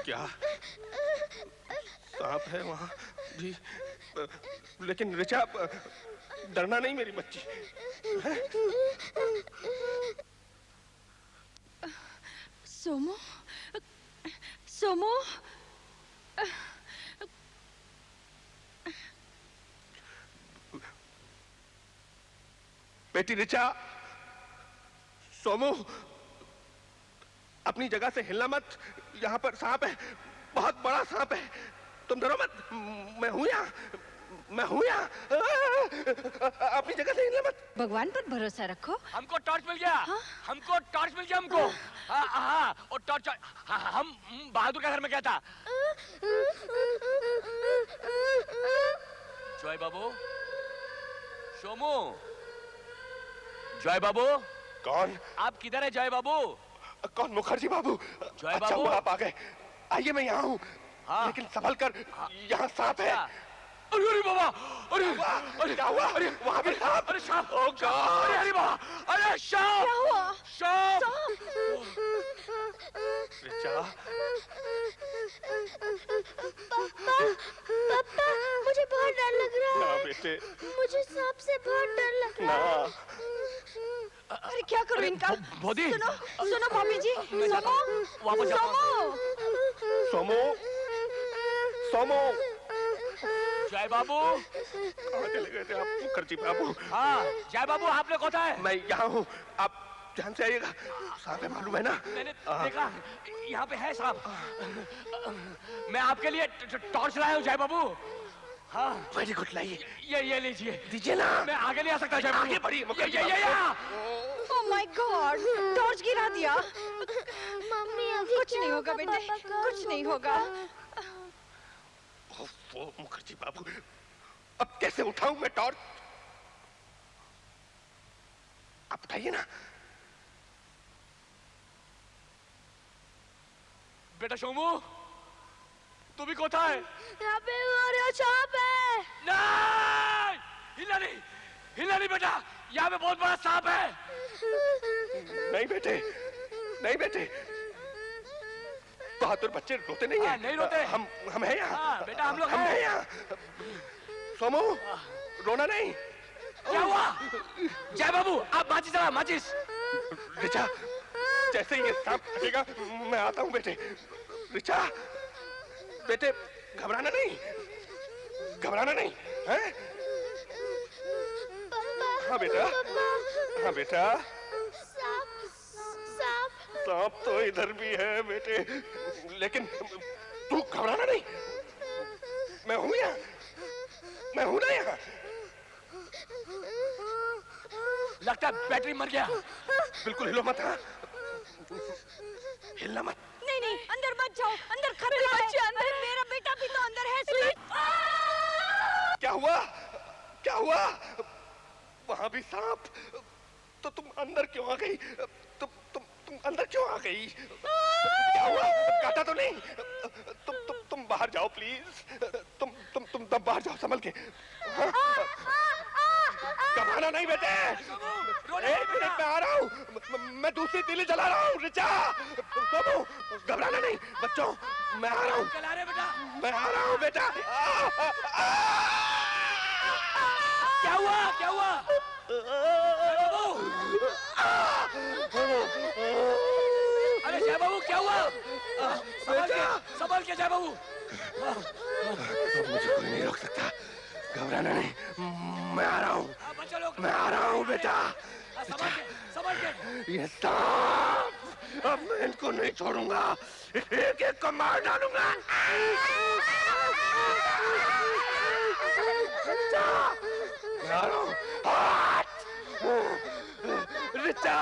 क्या सांप है वहाँ भी? लेकिन रिचा डरना नहीं मेरी बच्ची। सोमो, सोमो, बेटी रिचा, सोमू, अपनी जगह से हिलना मत। यहाँ पर सांप है, बहुत बड़ा सांप है। तुम डरो मत, मैं हूँ यहाँ, मैं हूँ यहाँ। अपनी जगह से हिलना मत। भगवान पर भरोसा रखो। हमको टॉर्च मिल गया। हमको टॉर्च मिल गया हमको। हाँ हाँ, और टॉर्च हम बहादुर के घर में क्या था? जय बाबू, सोमू, जय बाबू। कौन? आप किधर है जय बाबू? कौन? मुखर्जी बाबू। जय अच्छा बाबू। हुआ आप आ गए। आइए मैं यहाँ हूँ। हाँ। लेकिन संभल कर, यहाँ सांप है। अरे अरे बाबा, अरे अरे क्या हुआ? अरे वहाँ भी सांप। अरे सांप। ओ गॉड। अरे अरे बाबा, अरे सांप। क्या हुआ? सांप। रिचा, पापा, मुझे बहुत डर लग रहा ना है। बेटे, मुझे सांप से बहुत डर लग रहा है। ना। अरे क्या करूं इनका? भोदी। सुनो, सुनो भाभी जी। सोमो, वापस जाओ। सोमो, सोमू, सोमू। जय बाबू। कहाँ चले गए थे आप मुखर्जी बाबू? हाँ, जय बाबू आपने कहा है? मैं यहाँ हूँ, आप ध्यान से आइएगा। सांप है, मालूम है ना? मैंने देखा, यहाँ पे है सांप। मैं आपके लिए टॉर्च लाया हूँ जय बाबू। हाँ, वेरी गुड, लाइए। ये लीजिए। दीजिए ना। मैं आगे नहीं आ सकता जय बाबू। आगे बढ़िए मुखर्जी ये ओह माय गॉड, टॉर्च गिरा दिया। मम्मी, कुछ नहीं होगा बेटे, कुछ नहीं होगा। वो मुखर्जी बाबू, अब कैसे उठाऊं मैं टॉर्च? आप बताइए ना। बेटा सोमू, तू भी कोथा है? यहाँ पे हमारा सांप है। नहीं, हिलना नहीं, हिलना नहीं बेटा, यहाँ पे बहुत बड़ा सांप है। नहीं बेटे, नहीं बेटे, बहादुर बच्चे रोते नहीं हैं। नहीं रोते। हम हैं यहाँ। बेटा हम लोग हम हैं यहाँ। सोमू, रोना नहीं। क्या हुआ? जय बाबू, आप माचिस जला, माचिस। रिचा, जैसे ये सांप कटेगा मैं आता हूँ बेटे। रिचा, बेटे घबराना नहीं, घबराना नहीं, हैं? हाँ बेटा, हाँ बेटा। सांप तो इधर भी है बेटे, लेकिन तू घबराना नहीं। मैं हूँ यहाँ, मैं हूँ ना यहाँ। लगता है बैटरी मर गया। बिल्कुल हिलो मत, हाँ? हिलना मत। नहीं नहीं, अंदर मत जाओ, अंदर खतरा है। अंदर मेरा बेटा भी तो अंदर है। स्वीट। क्या हुआ? क्या हुआ? वहां भी सांप। तो तुम अंदर क्यों आ गई? तुम अंदर क्यों आ गई? क्या हुआ? काटा तो नहीं? तुम बाहर जाओ प्लीज। तुम बाहर जाओ संभल के। हाँ? घबराना नहीं बेटे। एक मिनट में आ रहा हूँ। मैं दूसरी तीली जला रहा हूँ। रिचा, घबराना नहीं बच्चों, मैं आ रहा हूँ। मैं आ रहा हूँ बेटा। क्या हुआ? क्या हुआ? अरे जय बाबू क्या हुआ? संभल के जय बाबू। मुझे कोई नहीं रोक सकता, घबराना नहीं, मैं आ रहा हूँ। मैं आ रहा हूँ बेटा। संभल के। ये सांप, अब मैं इनको नहीं छोड़ूंगा, एक एक को मार डालूंगा। मैं आ रहा हूँ। रिचा,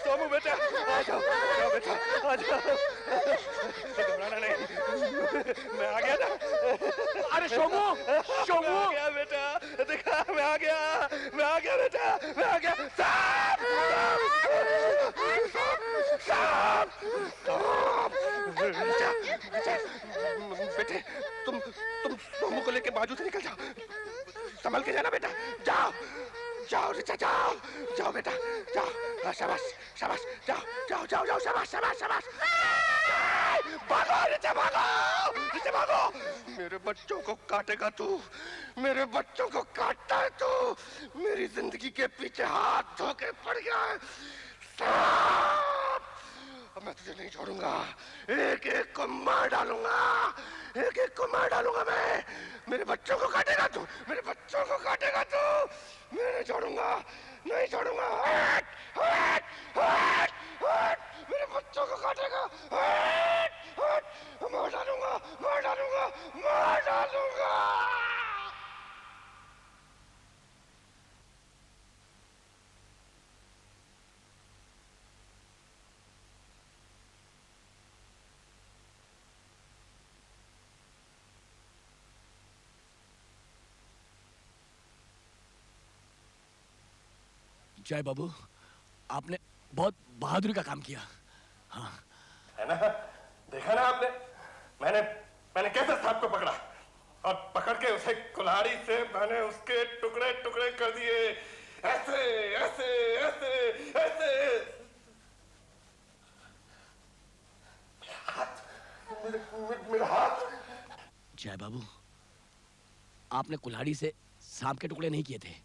सोमू बेटा, आ जाओ बेटा, आ जाओ। घबराना नहीं, मैं आ गया ना। अरे सोमू, सोमू आ गया बेटा, देखा मैं आ गया बेटा, मैं आ गया। सांप, सांप, सांप। रिचा, बेटे तुम सोमू को लेके बाजू से निकल जाओ, संभल के जाना बेटा। जाओ जाओ रिचा, जाओ जाओ बेटा, जाओ। हाँ, शाबाश शाबाश, जाओ जाओ जाओ जाओ, शाबाश शाबाश शाबाश। भागो रिचा, भागो रिचा, भागो। मेरे बच्चों को काटेगा तू, मेरे बच्चों को काटता है तू। मेरी जिंदगी के पीछे हाथ धो के पड़ गया है सांप। अब मैं तुझे नहीं छोड़ूंगा, एक एक को मार डालूंगा, एक एक को मार डालूंगा मैं। मेरे बच्चों को काटेगा तू, मेरे बच्चों को काटेगा तू। मैं नहीं छोड़ूंगा, नहीं छोड़ूंगा। हट, हट, हट, हट, मेरे बच्चों को काटेगा। हट, हट, मार डालूंगा, मार डालूंगा, मार डालूंगा। जय बाबू, आपने बहुत बहादुरी का काम किया। हाँ है ना, देखा ना आपने, मैंने कैसे सांप को पकड़ा और पकड़ के उसे कुल्हाड़ी से मैंने उसके टुकड़े टुकड़े कर दिए, ऐसे ऐसे ऐसे ऐसे। मेरा हाथ। जय बाबू, आपने कुल्हाड़ी से सांप के टुकड़े नहीं किए थे,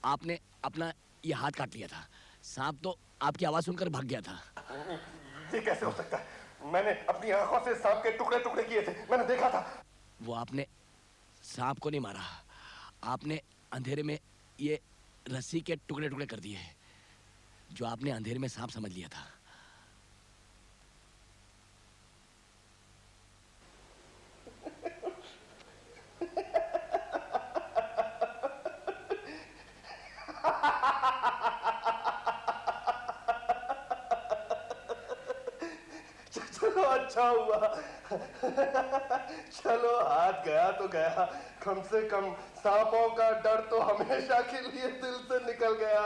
आपने अपना ये हाथ काट लिया था। सांप तो आपकी आवाज सुनकर भाग गया था। ये कैसे हो सकता है? मैंने अपनी आंखों से सांप के टुकड़े टुकड़े किए थे, मैंने देखा था। वो आपने सांप को नहीं मारा, आपने अंधेरे में ये रस्सी के टुकड़े टुकड़े कर दिए, जो आपने अंधेरे में सांप समझ लिया था। चलो अच्छा हुआ, चलो हाथ गया तो गया, कम से कम सांपों का डर तो हमेशा के लिए दिल से निकल गया।